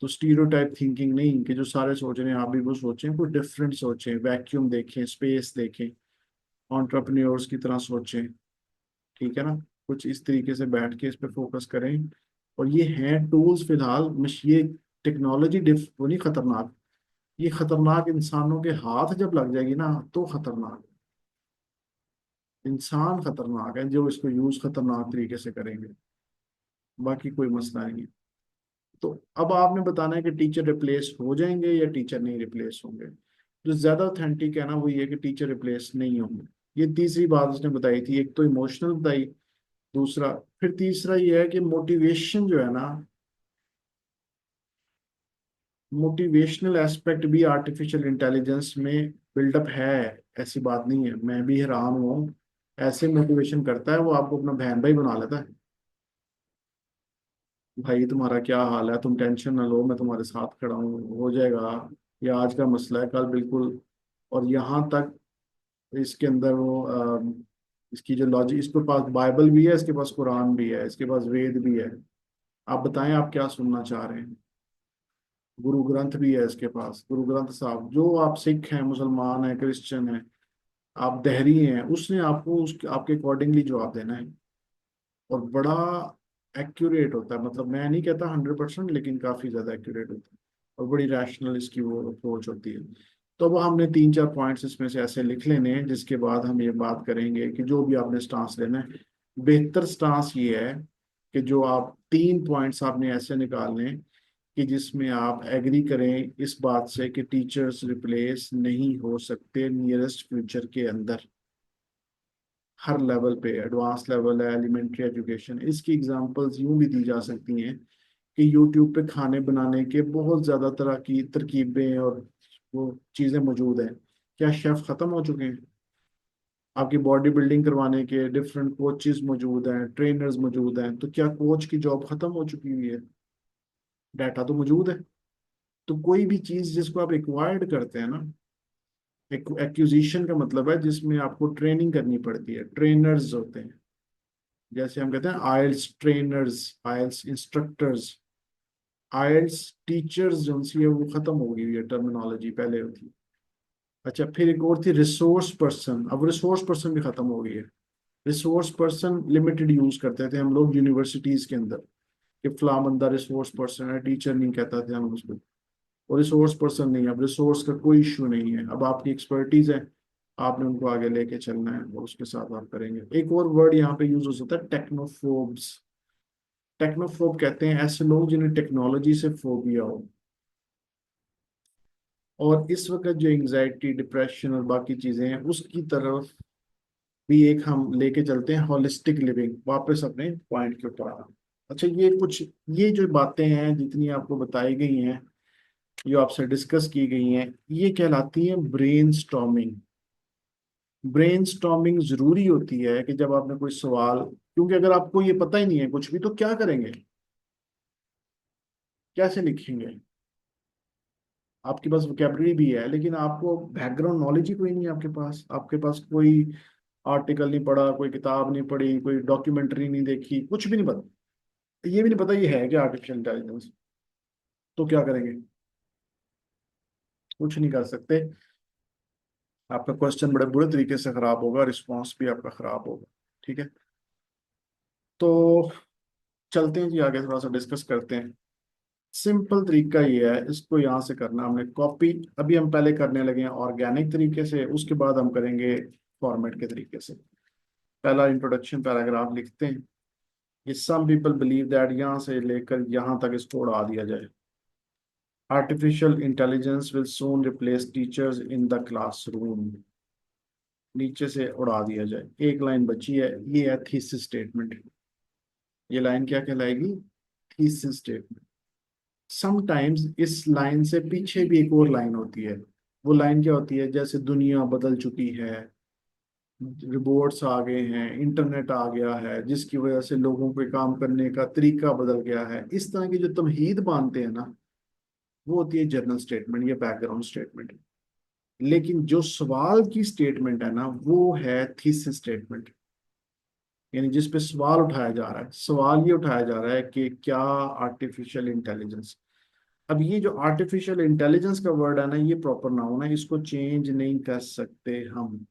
तो स्टीरियोटाइप थिंकिंग नहीं कि जो सारे सोच रहे हैं आप भी वो सोचें, कोई डिफरेंट सोचें, वैक्यूम देखें, स्पेस देखें, एंटरप्रेन्योर्स की तरह सोचें। ठीक है ना। कुछ इस तरीके से बैठ के इस पे फोकस करें। और ये हैं टूल्स फिलहाल, ये टेक्नोलॉजी डिफ वो नहीं खतरनाक, ये खतरनाक इंसानों के हाथ जब लग जाएगी ना तो खतरनाक। इंसान खतरनाक है जो इसको यूज खतरनाक तरीके से करेंगे, बाकी कोई मसला नहीं है। तो अब आपने बताना है कि टीचर रिप्लेस हो जाएंगे या टीचर नहीं रिप्लेस होंगे। जो ज्यादा ऑथेंटिक है ना वो ये कि टीचर रिप्लेस नहीं होंगे। ये तीसरी बात उसने बताई थी, एक तो इमोशनल बताई, दूसरा फिर तीसरा ये है कि मोटिवेशन जो है ना, मोटिवेशनल एस्पेक्ट भी आर्टिफिशियल इंटेलिजेंस में बिल्डअप है। ऐसी बात नहीं है, मैं भी हैरान हूँ, ऐसे मोटिवेशन करता है वो आपको अपना बहन भाई बना लेता है। भाई तुम्हारा क्या हाल है, तुम टेंशन ना लो, मैं तुम्हारे साथ खड़ा हूँ, हो जाएगा, ये आज का मसला है कल बिल्कुल। और यहाँ तक इसके अंदर वो इसकी जो लॉजिक, इसके पास बाइबल भी है, इसके पास कुरान भी है, इसके पास वेद भी है। आप बताएं आप क्या सुनना चाह रहे हैं। गुरु ग्रंथ भी है इसके पास, गुरु ग्रंथ साहब, जो आप सिख हैं, मुसलमान हैं, क्रिश्चियन हैं, आप दहरी हैं, उसने आपको उस आपके अकॉर्डिंगली जवाब देना है। और बड़ा एक्यूरेट होता है, मतलब मैं नहीं कहता 100%, लेकिन काफी ज्यादा एक्यूरेट होता है और बड़ी रैशनल इसकी वो अप्रोच होती है। तो अब हमने 3 4 पॉइंट्स इसमें से ऐसे लिख लेने हैं जिसके बाद हम ये बात करेंगे कि जो भी आपने स्टांस लेना है, बेहतर स्टांस ये है कि जो आप 3 पॉइंट्स आपने ऐसे निकालने हैं कि जिसमें आप एग्री करें इस बात से कि टीचर्स रिप्लेस नहीं हो सकते नियरेस्ट फ्यूचर के अंदर। हर लेवल पे, एडवांस लेवल है, एलिमेंट्री एजुकेशन, इसकी एग्जांपल्स यूं भी दी जा सकती हैं कि यूट्यूब पे खाने बनाने के बहुत ज़्यादा तरह की तरकीबें और वो चीज़ें मौजूद हैं। क्या शेफ ख़त्म हो चुके हैं? आपकी बॉडी बिल्डिंग करवाने के डिफरेंट कोचेस मौजूद हैं, ट्रेनर्स मौजूद हैं, तो क्या कोच की जॉब ख़त्म हो चुकी हुई है? डाटा तो मौजूद है। तो कोई भी चीज़ जिसको आप एक्वायर्ड करते हैं ना, एक्विजिशन का मतलब है जिसमें आपको ट्रेनिंग करनी पड़ती है, ट्रेनर्स होते हैं। जैसे हम कहते हैं आइल्स ट्रेनर्स, आइल्स इंस्ट्रक्टर्स, आइल्स टीचर्स जो सी है वो खत्म हो गई है, टर्मिनोलॉजी पहले होती। अच्छा, फिर एक और थी रिसोर्स पर्सन, अब रिसोर्स पर्सन भी खत्म हो गई है। रिसोर्स पर्सन लिमिटेड यूज करते थे हम लोग यूनिवर्सिटीज के अंदर कि फला बंदा रिसोर्स पर्सन है, टीचर नहीं कहता थे हम उसको। और रिसोर्स पर्सन नहीं, अब रिसोर्स का कोई इशू नहीं है, अब आपकी एक्सपर्टीज है, आपने उनको आगे लेके चलना है और उसके साथ आप करेंगे। एक और वर्ड यहाँ पे यूज हो सकता है, टेक्नोफोब्स। टेक्नोफोब कहते हैं ऐसे लोग जिन्हें टेक्नोलॉजी से फोबिया हो। और इस वक्त जो एंजाइटी, डिप्रेशन और बाकी चीजें हैं उसकी तरफ भी एक हम लेके चलते हैं, हॉलिस्टिक लिविंग, वापस अपने पॉइंट के ऊपर आना। अच्छा, ये कुछ, ये जो बातें हैं जितनी आपको बताई गई हैं, जो आपसे डिस्कस की गई हैं, ये कहलाती हैं ब्रेन स्टॉर्मिंग। ब्रेन स्टॉर्मिंग जरूरी होती है कि जब आपने कोई सवाल, क्योंकि अगर आपको ये पता ही नहीं है कुछ भी तो क्या करेंगे, कैसे लिखेंगे। आपके पास वोकेबलरी भी है, लेकिन आपको बैकग्राउंड नॉलेज ही कोई नहीं है आपके पास कोई आर्टिकल नहीं पढ़ा, कोई किताब नहीं पढ़ी, कोई डॉक्यूमेंट्री नहीं देखी, कुछ भी नहीं पता। ये भी नहीं पता ये है क्या आर्टिफिशियल इंटेलिजेंस। तो क्या करेंगे? कुछ नहीं कर सकते। आपका क्वेश्चन बड़े बुरे तरीके से खराब होगा, रिस्पॉन्स भी आपका खराब होगा। ठीक है, तो चलते हैं जी आगे, थोड़ा सा डिस्कस करते हैं। सिंपल तरीका ये है, इसको यहाँ से करना हमने कॉपी। अभी हम पहले करने लगे हैं ऑर्गेनिक तरीके से, उसके बाद हम करेंगे फॉर्मेट के तरीके से। पहला इंट्रोडक्शन पैराग्राफ लिखते हैं। ये सम पीपल बिलीव दैट, यहाँ से लेकर यहाँ तक इसको उड़ा दिया जाए। Artificial intelligence will soon replace teachers in the classroom. नीचे से उड़ा दिया जाए। एक लाइन बची है, ये है थीसिस स्टेटमेंट। ये लाइन क्या कहलाएगी? Thesis statement. समटाइम्स इस लाइन से पीछे भी एक और लाइन होती है। वो लाइन क्या होती है? जैसे दुनिया बदल चुकी है, रोबोट्स आ गए हैं, इंटरनेट आ गया है, जिसकी वजह से लोगों के काम करने का तरीका बदल गया है, इस तरह की जो तमहीद बांधते हैं ना, वो होती है जनरल स्टेटमेंट या बैकग्राउंड स्टेटमेंट। लेकिन जो सवाल की स्टेटमेंट है ना, वो है थीसिस स्टेटमेंट। यानी जिस पे सवाल उठाया जा रहा है, सवाल ये उठाया जा रहा है कि क्या आर्टिफिशियल इंटेलिजेंस। अब ये जो आर्टिफिशियल इंटेलिजेंस का वर्ड है ना, ये प्रॉपर नाउन है, इसको चेंज नहीं कर सकते हम।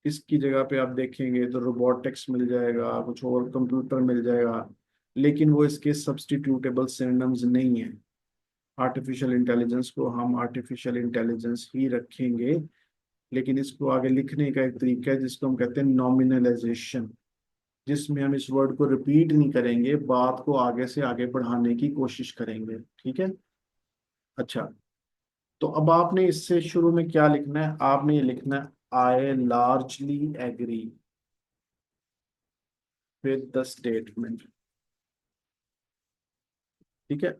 इसकी जगह पे आप देखेंगे तो रोबोटिक्स मिल जाएगा, कुछ और कंप्यूटर मिल जाएगा, लेकिन वो इसके सब्स्टिट्यूटेबल सिनोनिम्स नहीं है। आर्टिफिशियल इंटेलिजेंस को हम आर्टिफिशियल इंटेलिजेंस ही रखेंगे। लेकिन इसको आगे लिखने का एक तरीका है जिसको हम कहते हैं नॉमिनलाइजेशन, जिसमें हम इस वर्ड को रिपीट नहीं करेंगे, बात को आगे से आगे बढ़ाने की कोशिश करेंगे। ठीक है। अच्छा, तो अब आपने इससे शुरू में क्या लिखना है? आपने ये लिखना है, I largely agree with the statement. ठीक है।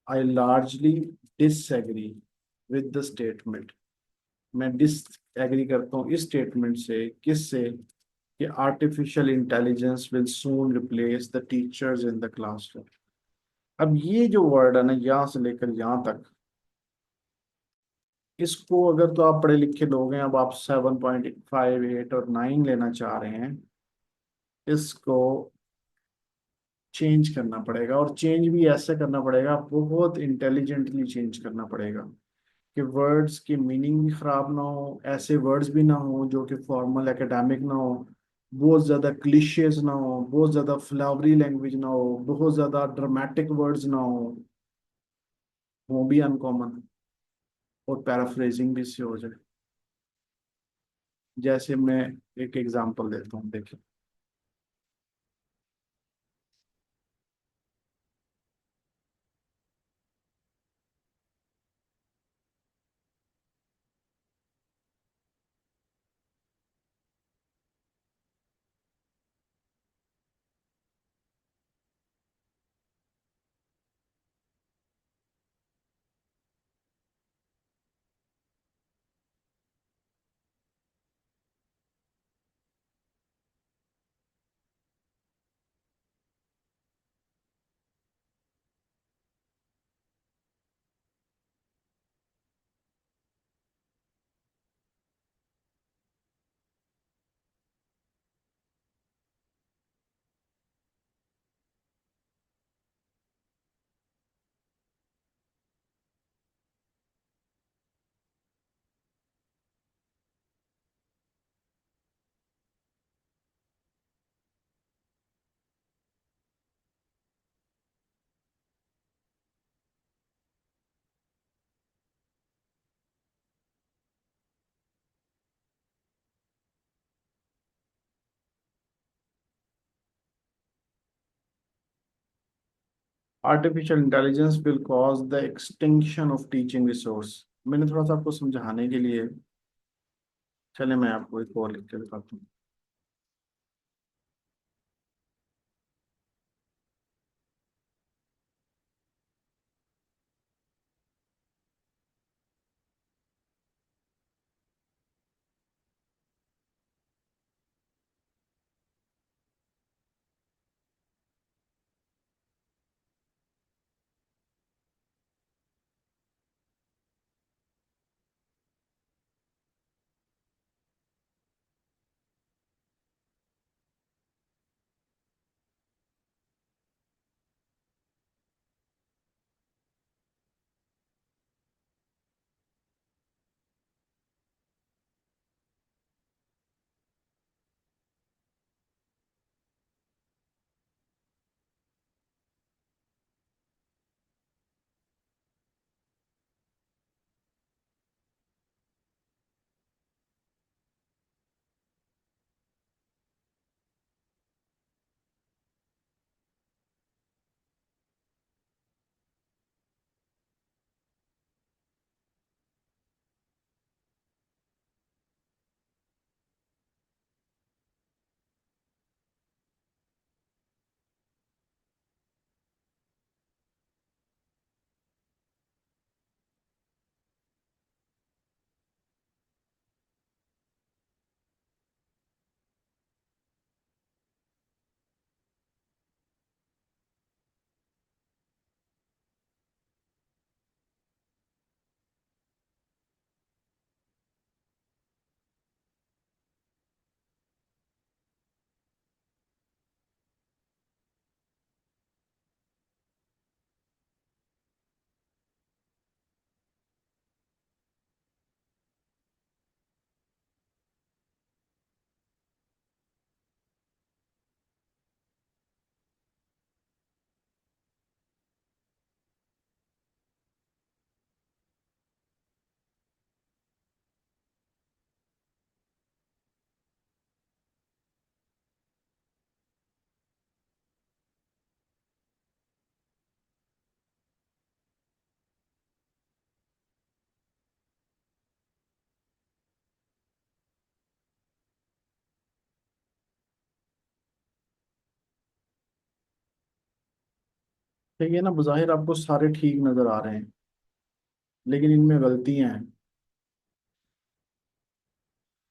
I largely disagree with the statement. मैं डिस एग्री करता हूँ इस स्टेटमेंट से। किससे? कि artificial intelligence will soon replace the teachers in the classroom. अब ये जो वर्ड है ना, यहाँ से लेकर यहाँ तक, इसको अगर तो आप पढ़े लिखे लोग हैं, अब आप 7.58 और 9 लेना चाह रहे हैं, इसको चेंज करना पड़ेगा। और चेंज भी ऐसे करना पड़ेगा, बहुत इंटेलिजेंटली चेंज करना पड़ेगा कि वर्ड्स की मीनिंग भी खराब ना हो, ऐसे वर्ड्स भी ना हो जो कि फॉर्मल एकेडमिक ना हो, बहुत ज़्यादा क्लिशेज ना हो, बहुत ज़्यादा फ्लावरी लैंग्वेज ना हो, बहुत ज़्यादा ड्रामेटिक वर्ड्स ना हो भी अनकॉमन, और पैराफ्रेजिंग भी से हो जाए। जैसे मैं एक एग्जांपल देता हूँ, देखिए। Artificial intelligence will cause the extinction of teaching resource. मैंने थोड़ा सा आपको समझाने के लिए, चले मैं आपको एक और लिख के दिखाता हूँ। तो ये ना बज़ाहिर आपको सारे ठीक नजर आ रहे हैं, लेकिन इनमें गलतियां हैं।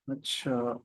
अच्छा।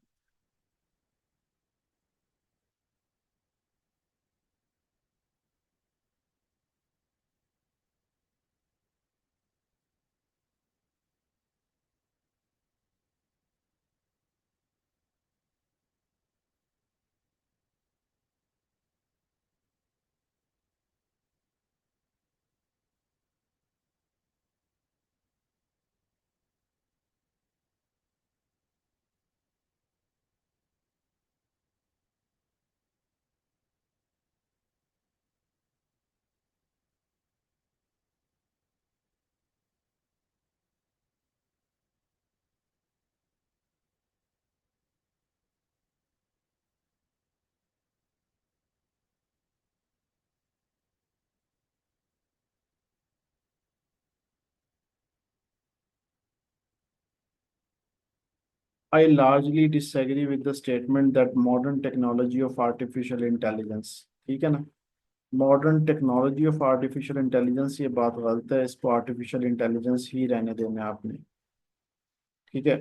I largely disagree with the statement that modern technology of artificial intelligence, ठीक है ना, modern technology of artificial intelligence, ये बात गलत है, इसको आर्टिफिशियल इंटेलिजेंस ही रहने देना है आपने। ठीक है।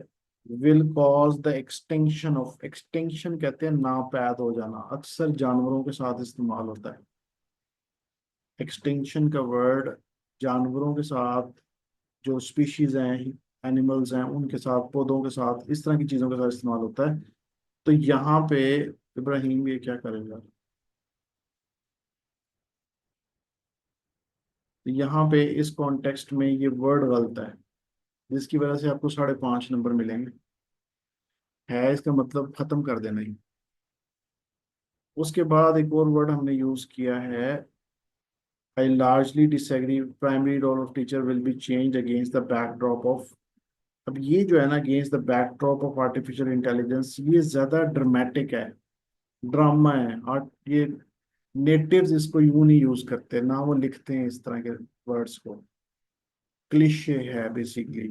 Will cause the extinction of, extinction कहते हैं नापैद हो जाना, अक्सर जानवरों के साथ इस्तेमाल होता है। एक्सटिंक्शन का वर्ड जानवरों के साथ, जो स्पीशीज हैं, एनिमल्स हैं, उनके साथ, पौधों के साथ, इस तरह की चीजों के साथ इस्तेमाल होता है। तो यहाँ पे इब्राहिम ये क्या करेगा, तो यहाँ पे इस कॉन्टेक्स्ट में ये वर्ड गलत है, जिसकी वजह से आपको 5.5 नंबर मिलेंगे। है इसका मतलब खत्म कर देना ही। उसके बाद एक और वर्ड हमने यूज किया है, I largely disagree, primary role of teacher will be change against the backdrop of. अब ये जो है ना, against the backdrop of artificial intelligence, ये ज्यादा ड्रामेटिक है, ड्रामा है। और ये नेटिव्स इसको यूं नहीं यूज करते ना, वो लिखते हैं इस तरह के वर्ड्स को, क्लिशे है बेसिकली।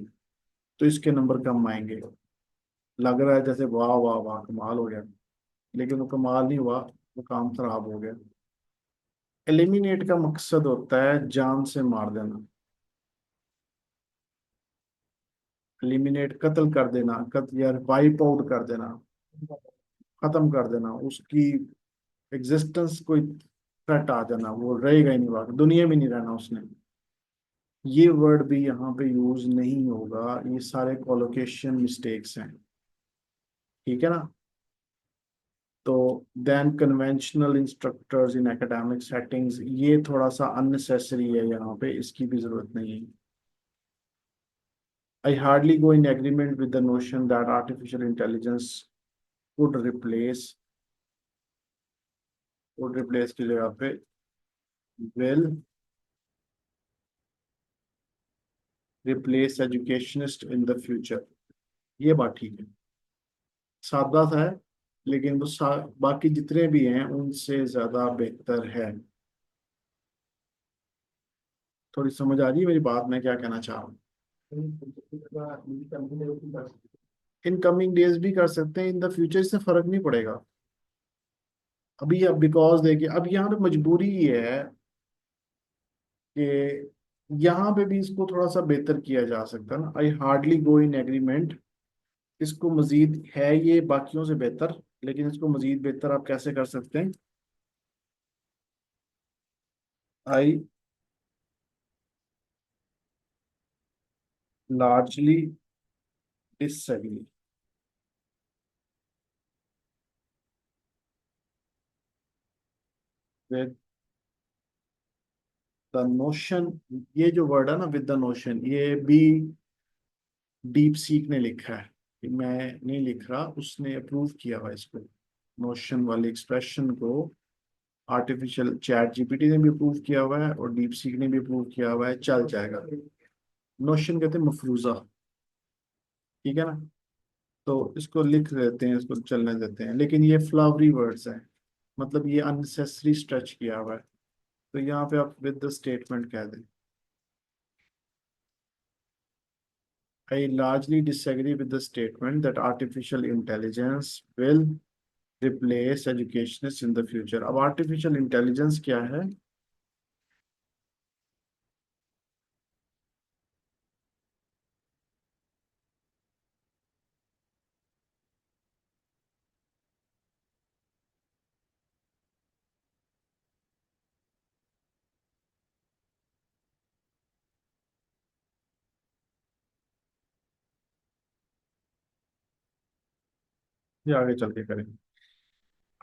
तो इसके नंबर कम आएंगे। लग रहा है जैसे वाह वाह वाह कमाल हो गया, लेकिन वो कमाल नहीं हुआ, वो काम खराब हो गया। एलिमिनेट का मकसद होता है जान से मार देना। एलिमिनेट कत्ल कर देना, कत्ल या वाइप आउट कर देना, खत्म कर देना, उसकी एग्जिस्टेंस कोई थ्रेट आ जाना, वो रहेगा ही नहीं, बाकी दुनिया में नहीं रहना उसने। ये वर्ड भी यहाँ पे यूज नहीं होगा, ये सारे कोलोकेशन मिस्टेक्स हैं। ठीक है ना। तो then conventional instructors in academic settings, ये थोड़ा सा अननेसेसरी है, यहाँ पे इसकी भी जरूरत नहीं है। I hardly go in agreement with the notion that artificial intelligence would replace, की जगह पे will replace educationist in the future। ये बात ठीक है, सादा सा है, लेकिन वो बाकी जितने भी हैं उनसे ज्यादा बेहतर है। थोड़ी समझ आ रही है मेरी बात, मैं क्या कहना चाह रहा हूँ। इन कमिंग डेज भी कर सकते हैं, इन द फ्यूचर इससे फर्क नहीं पड़ेगा। अभी अब बिकॉज देखिए, अब यहाँ पे मजबूरी ये है कि यहाँ पे भी इसको थोड़ा सा बेहतर किया जा सकता है ना। I hardly go in agreement, इसको मजीद है ये बाकियों से बेहतर, लेकिन इसको मजीद बेहतर आप कैसे कर सकते हैं। I largely disagree with the notion, ये जो वर्ड है ना विद द नोशन, ये भी डीप सीक ने लिखा है, कि मैं नहीं लिख रहा, उसने अप्रूव किया हुआ इसको, नोशन वाले एक्सप्रेशन को। आर्टिफिशियल चैट जीपीटी ने भी अप्रूव किया हुआ है और डीप सीक ने भी अप्रूव किया हुआ है, चल जाएगा। नोशन कहते हैं मफरूजा। ठीक है ना। तो इसको लिख देते हैं, इसको चलने देते हैं, लेकिन ये फ्लावरी वर्ड्स हैं, मतलब ये अननेसेसरी स्ट्रेच किया हुआ है। तो यहाँ पे आप विद द स्टेटमेंट कह दें, I largely disagree with the statement that artificial intelligence will replace educationist in the future. अब आर्टिफिशियल इंटेलिजेंस क्या है, ये आगे चल के करेंगे।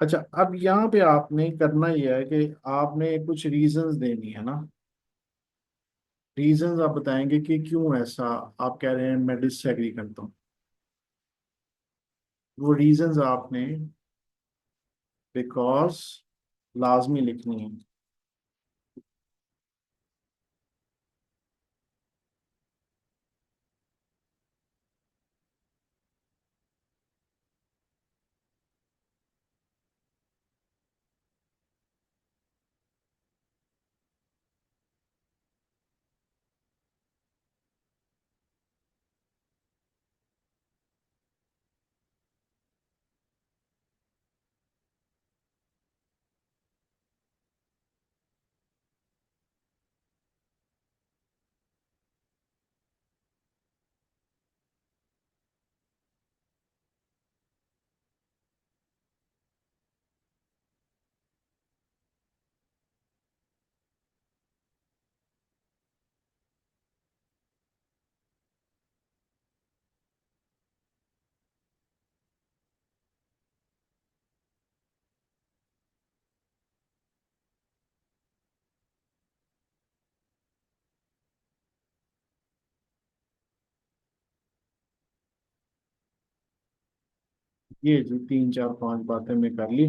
अच्छा, अब यहाँ पे आपने करना ये है कि आपने कुछ रीजंस देनी है ना। रीजंस आप बताएंगे कि क्यों ऐसा आप कह रहे हैं, मैं डिसएग्री करता हूँ। वो रीजंस आपने बिकॉज लाजमी लिखनी है। ये जो तीन चार पांच बातें मैं कर ली।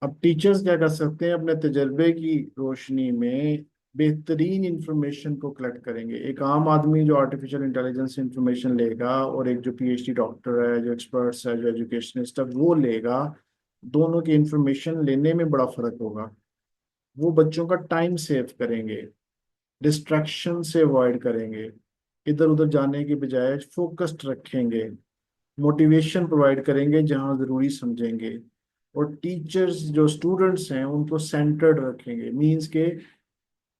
अब टीचर्स क्या कर सकते हैं, अपने तजर्बे की रोशनी में बेहतरीन इंफॉर्मेशन को कलेक्ट करेंगे। एक आम आदमी जो आर्टिफिशियल इंटेलिजेंस से इंफॉर्मेशन लेगा, और एक जो पीएचडी डॉक्टर है, जो एक्सपर्ट्स है, जो एजुकेशनिस्ट है, वो लेगा। दोनों की इंफॉर्मेशन लेने में बड़ा फर्क होगा। वो बच्चों का टाइम सेव करेंगे, डिस्ट्रैक्शन से अवॉइड करेंगे, इधर उधर जाने की बजाय फोकस्ड रखेंगे, मोटिवेशन प्रोवाइड करेंगे जहाँ ज़रूरी समझेंगे। और टीचर्स जो स्टूडेंट्स हैं उनको सेंटर्ड रखेंगे। मींस के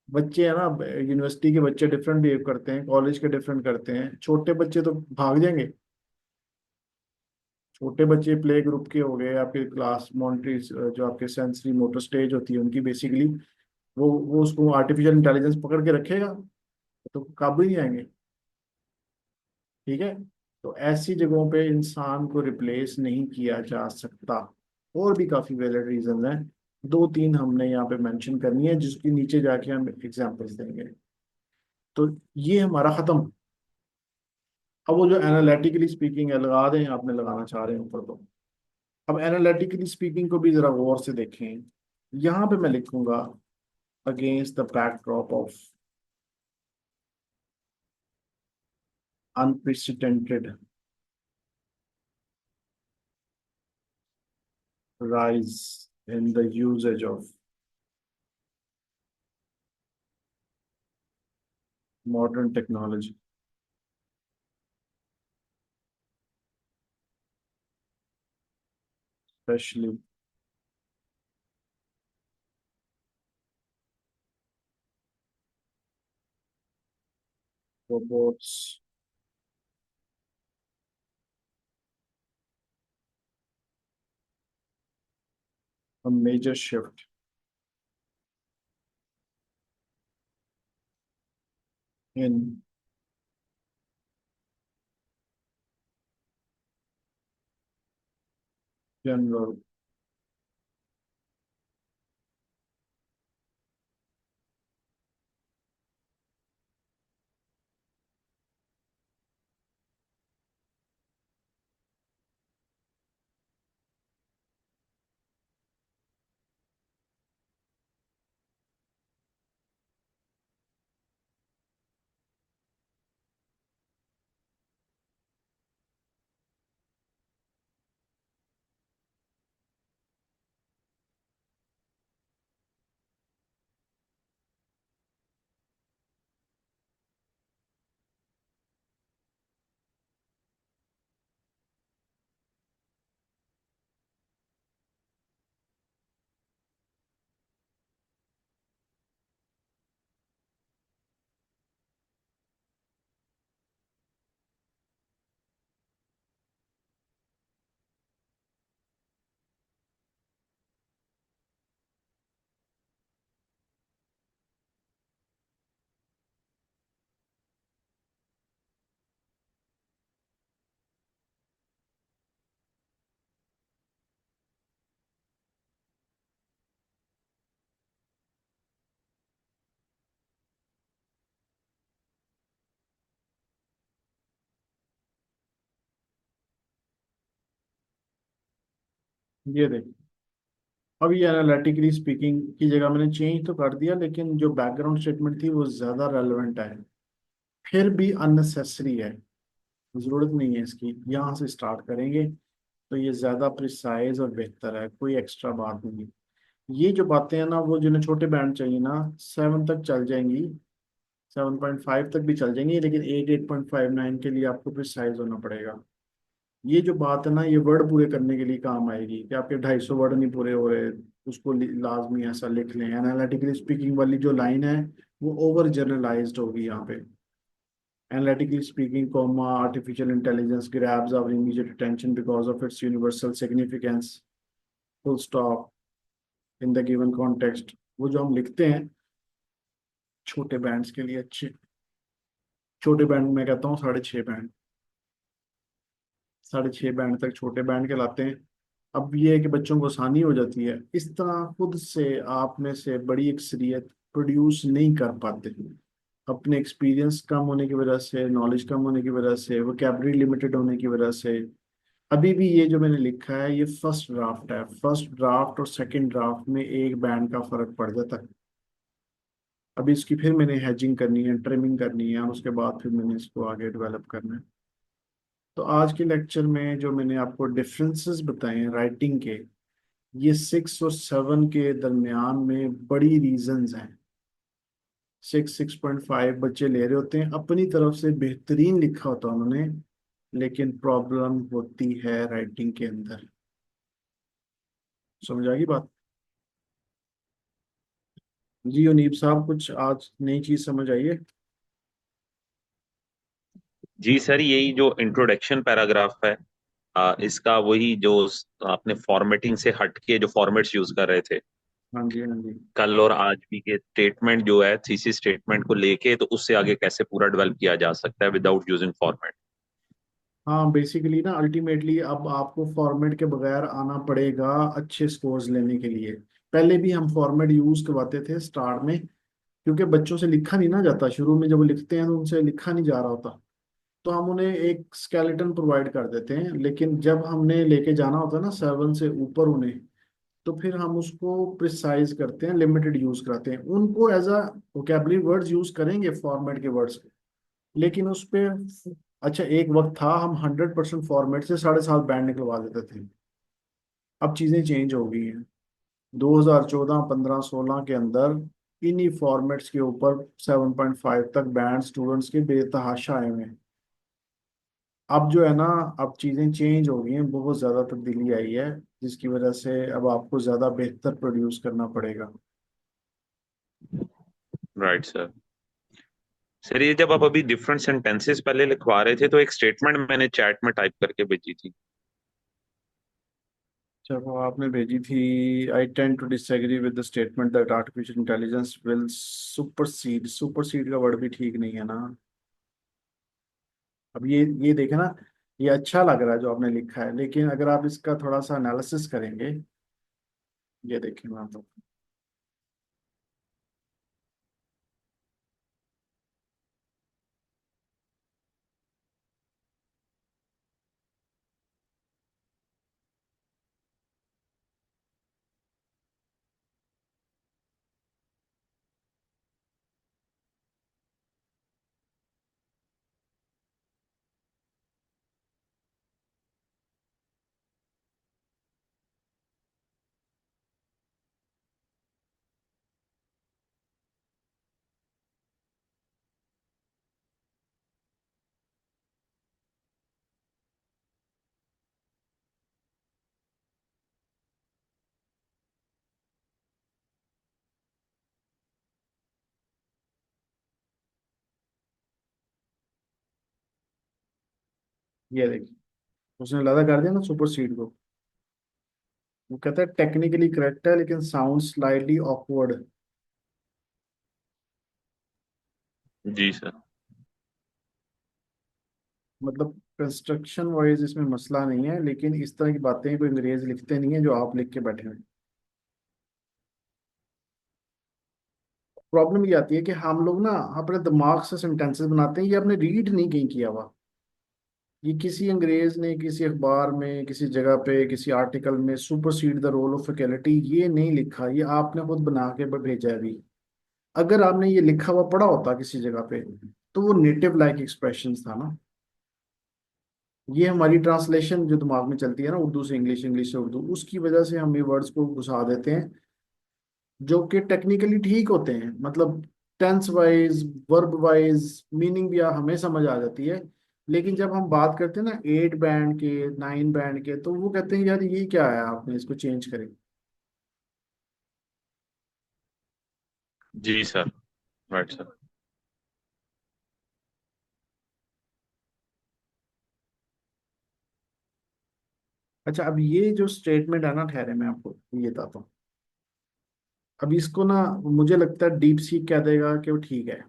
बच्चे हैं ना, यूनिवर्सिटी के बच्चे डिफरेंट बिहेव करते हैं, कॉलेज के डिफरेंट करते हैं, छोटे बच्चे तो भाग जाएंगे। छोटे बच्चे प्ले ग्रुप के हो गए, आपके क्लास मॉनिटरी जो आपके सेंसरी मोटर स्टेज होती है उनकी, बेसिकली वो उसको आर्टिफिशियल इंटेलिजेंस पकड़ के रखेगा तो काबू ही नहीं आएंगे। ठीक है। तो ऐसी जगहों पे इंसान को रिप्लेस नहीं किया जा सकता। और भी काफी वैलिड रीजन हैं। दो तीन हमने यहाँ पे मेंशन करनी है, जिसके नीचे जाके हम एग्जांपल्स देंगे। तो ये हमारा खत्म। अब वो जो एनालिटिकली स्पीकिंग है, लगा दें, आपने लगाना चाह रहे हैं ऊपर तो। अब एनालिटिकली स्पीकिंग को भी जरा गौर से देखें। यहाँ पे मैं लिखूंगा against the backdrop of unprecedented rise in the usage of modern technology, especially robots, a major shift in general ये देख, अब ये एनालिटिकली स्पीकिंग की जगह मैंने चेंज तो कर दिया, लेकिन जो बैकग्राउंड स्टेटमेंट थी वो ज़्यादा रेलेवेंट है, फिर भी अननेसेसरी है, ज़रूरत नहीं है इसकी। यहाँ से स्टार्ट करेंगे तो ये ज़्यादा प्रिसाइज और बेहतर है, कोई एक्स्ट्रा बात नहीं है। ये जो बातें हैं ना, वो जिन्हें छोटे बैंड चाहिए ना, 7 तक चल जाएंगी, 7.5 तक भी चल जाएंगी, लेकिन 8.59 के लिए आपको प्रिसाइज होना पड़ेगा। ये जो बात है ना, ये वर्ड पूरे करने के लिए काम आएगी, कि आपके 250 वर्ड नहीं पूरे हो रहे, उसको लाजमी ऐसा लिख लें। एनालिटिकली स्पीकिंग वाली जो लाइन है वो ओवर जनरलाइज्ड होगी यहाँ पे। Analytically speaking, comma, artificial intelligence grabs our immediate attention because of its universal significance, full stop, in the given context। वो जो हम लिखते हैं छोटे बैंड्स के लिए, अच्छे छोटे बैंड मैं कहता हूँ 6.5 बैंड, 6.5 बैंड तक छोटे बैंड कहलाते हैं। अब ये है कि बच्चों को आसानी हो जाती है, इस तरह खुद से आप में से बड़ी अक्सरियत प्रोड्यूस नहीं कर पाते, अपने एक्सपीरियंस कम होने की वजह से, नॉलेज कम होने की वजह से, वोकैबलरी लिमिटेड होने की वजह से। अभी भी ये जो मैंने लिखा है ये फर्स्ट ड्राफ्ट है, फर्स्ट ड्राफ्ट और सेकंड ड्राफ्ट में 1 बैंड का फर्क पड़ जाता है। अभी इसकी फिर मैंने हैजिंग करनी है, ट्रिमिंग करनी है, और उसके बाद फिर मैंने इसको आगे डेवलप करना है। तो आज के लेक्चर में जो मैंने आपको डिफरेंसेस बताए हैं राइटिंग के, ये 6 और 7 के दरमियान में बड़ी रीजंस हैं। 6.5 बच्चे ले रहे होते हैं, अपनी तरफ से बेहतरीन लिखा होता है उन्होंने, लेकिन प्रॉब्लम होती है राइटिंग के अंदर। समझ आ गई बात? जी यूनीब साहब, कुछ आज नई चीज समझ आई है? जी सर, यही जो इंट्रोडक्शन पैराग्राफ है, इसका वही जो आपने फॉर्मेटिंग से हट के जो फॉर्मेट्स यूज कर रहे थे हाँ जी, हाँ जी। कल और आज भी के स्टेटमेंट जो है थीसिस स्टेटमेंट को लेके, तो उससे आगे कैसे पूरा डेवलप किया जा सकता है विदाउट यूजिंग फॉर्मेट। हाँ, बेसिकली ना अल्टीमेटली अब आपको फॉर्मेट के बगैर आना पड़ेगा अच्छे स्कोर्स लेने के लिए। पहले भी हम फॉर्मेट यूज करवाते थे स्टार्ट में, क्योंकि बच्चों से लिखा नहीं ना जाता, शुरू में जब वो लिखते हैं तो उनसे लिखा नहीं जा रहा होता, तो हम उन्हें एक स्केलेटन प्रोवाइड कर देते हैं। लेकिन जब हमने लेके जाना होता है ना 7 से ऊपर उन्हें, तो फिर हम उसको प्रिसाइज करते हैं, लिमिटेड यूज कराते हैं उनको, as a vocabulary words use करेंगे फॉर्मेट के वर्ड्स, लेकिन उस पे अच्छा एक वक्त था हम 100% फॉर्मेट से 7.5 बैंड निकलवा देते थे। अब चीजें चेंज हो गई हैं। 2014, 15, 16 के अंदर इन्हीं फॉर्मेट्स के ऊपर 7.5 तक बैंड स्टूडेंट्स के बेतहाशा आए हुए हैं। अब जो है ना, अब चीजें चेंज हो गई हैं, बहुत ज्यादा तब्दीली आई है, जिसकी वजह से अब आपको ज्यादा बेहतर प्रोड्यूस करना पड़ेगा। Right sir. सर, ये जब आप अभी डिफरेंट सेंटेंसेस पहले लिखवा रहे थे, तो एक स्टेटमेंट मैंने चैट में टाइप करके भेजी थी। जब वो आपने भेजी थी, I tend to disagree with the statement that artificial intelligence will supersede, supersede का वर्ड भी ठीक नहीं है ना। अब ये देखे ना, ये अच्छा लग रहा है जो आपने लिखा है, लेकिन अगर आप इसका थोड़ा सा एनालिसिस करेंगे, ये देखें मैं आपको। ये देखिए, उसने लगा कर दिया ना सुपरसीड को। वो कहता है टेक्निकली करेक्ट है लेकिन साउंड स्लाइटली ऑकवर्ड। जी सर। मतलब कंस्ट्रक्शन वाइज इसमें मसला नहीं है, लेकिन इस तरह की बातें कोई अंग्रेज लिखते नहीं है जो आप लिख के बैठे हैं। प्रॉब्लम ये आती है कि हम लोग ना अपने दिमाग से सेंटेंसेस बनाते हैं, ये आपने रीड नहीं कहीं किया हुआ। ये किसी अंग्रेज ने किसी अखबार में किसी जगह पे किसी आर्टिकल में supersede the role of faculty ये नहीं लिखा, ये आपने खुद बना के भेजा है अभी। अगर आपने ये लिखा हुआ पढ़ा होता किसी जगह पे तो वो नेटिव लाइक एक्सप्रेशन था ना। ये हमारी ट्रांसलेशन जो दिमाग में चलती है ना, उर्दू से इंग्लिश, इंग्लिश से उर्दू, उसकी वजह से हम ये वर्ड्स को घुसा देते हैं जो कि टेक्निकली ठीक होते हैं, मतलब tense wise, verb wise meaning भी हमें समझ आ जाती है। लेकिन जब हम बात करते हैं ना 8 बैंड के, 9 बैंड के, तो वो कहते हैं यार ये क्या है, आपने इसको चेंज करें। जी सर। Right sir. अच्छा, अब ये जो स्टेटमेंट है ना, ठहरे मैं आपको ये बताता हूँ। अब इसको ना मुझे लगता है डीप सीक कह देगा कि वो ठीक है।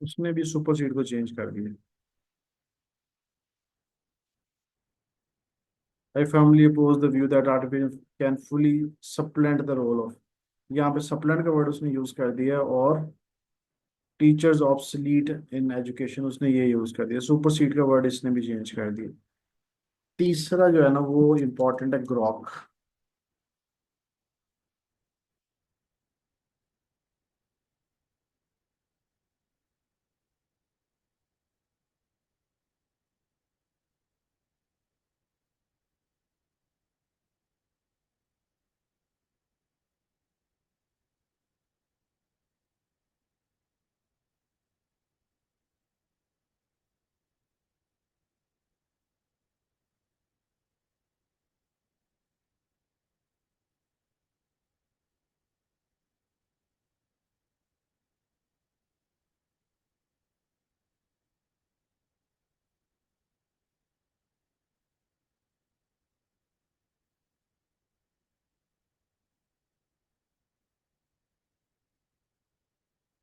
उसने भी सुपर सीड को चेंज कर दिया। I firmly oppose the view that artificial can fully supplant the role of, यहाँ पे सप्लेंट का वर्ड उसने यूज कर दिया, और टीचर्स ऑब्सलीट इन एजुकेशन उसने ये यूज कर दिया, सुपर सीड का वर्ड इसने भी चेंज कर दिया। तीसरा जो है ना वो इम्पोर्टेंट है, ग्रॉक।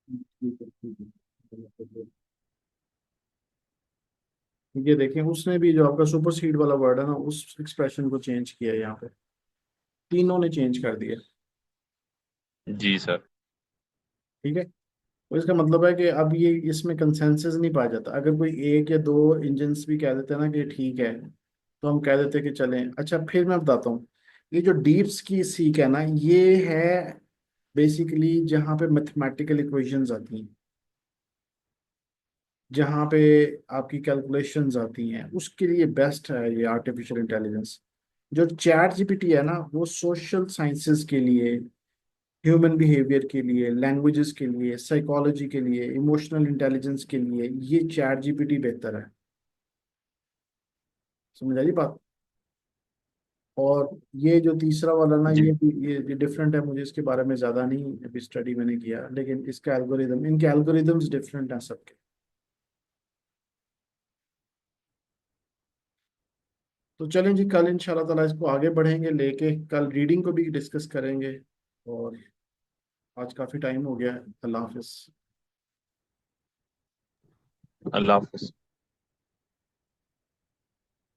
ठीक है, ठीक है। ये देखें, उसने भी जो आपका सुपर सीड वाला वर्ड है ना, उस एक्सप्रेशन को चेंज किया है यहाँ पे। तीनों ने चेंज कर दिया। जी सर। ठीक है। तो इसका मतलब है कि अब ये इसमें कंसेंसस नहीं पाया जाता। अगर कोई एक या दो इंजन्स भी कह देते हैं ना कि ठीक है, तो हम कह देते हैं कि चलें। अच्छा, फिर मैं बताता हूँ। ये जो डीप्स की सीख है ना, ये है बेसिकली जहाँ पे मैथमेटिकल इक्वेशंस आती हैं, जहाँ पे आपकी कैलकुलेशंस आती हैं, उसके लिए बेस्ट है ये आर्टिफिशियल इंटेलिजेंस। जो चैट जीपीटी है ना, वो सोशल साइंसेज के लिए, ह्यूमन बिहेवियर के लिए, लैंग्वेजेस के लिए, साइकोलॉजी के लिए, इमोशनल इंटेलिजेंस के लिए ये चैट जीपीटी बेहतर है। समझ आई बात। और ये जो तीसरा वाला ना, जी ये डिफरेंट है, मुझे इसके बारे में ज़्यादा नहीं अभी स्टडी मैंने किया, लेकिन इसका एल्गोरिदम, इनके एल्गोरिदम्स डिफरेंट हैं सबके। तो चलें जी, कल इंशाल्लाह ताला इसको आगे बढ़ेंगे लेके, कल रीडिंग को भी डिस्कस करेंगे। और आज काफ़ी टाइम हो गया है। अल्लाह हाफिज़। अल्लाह हाफिज।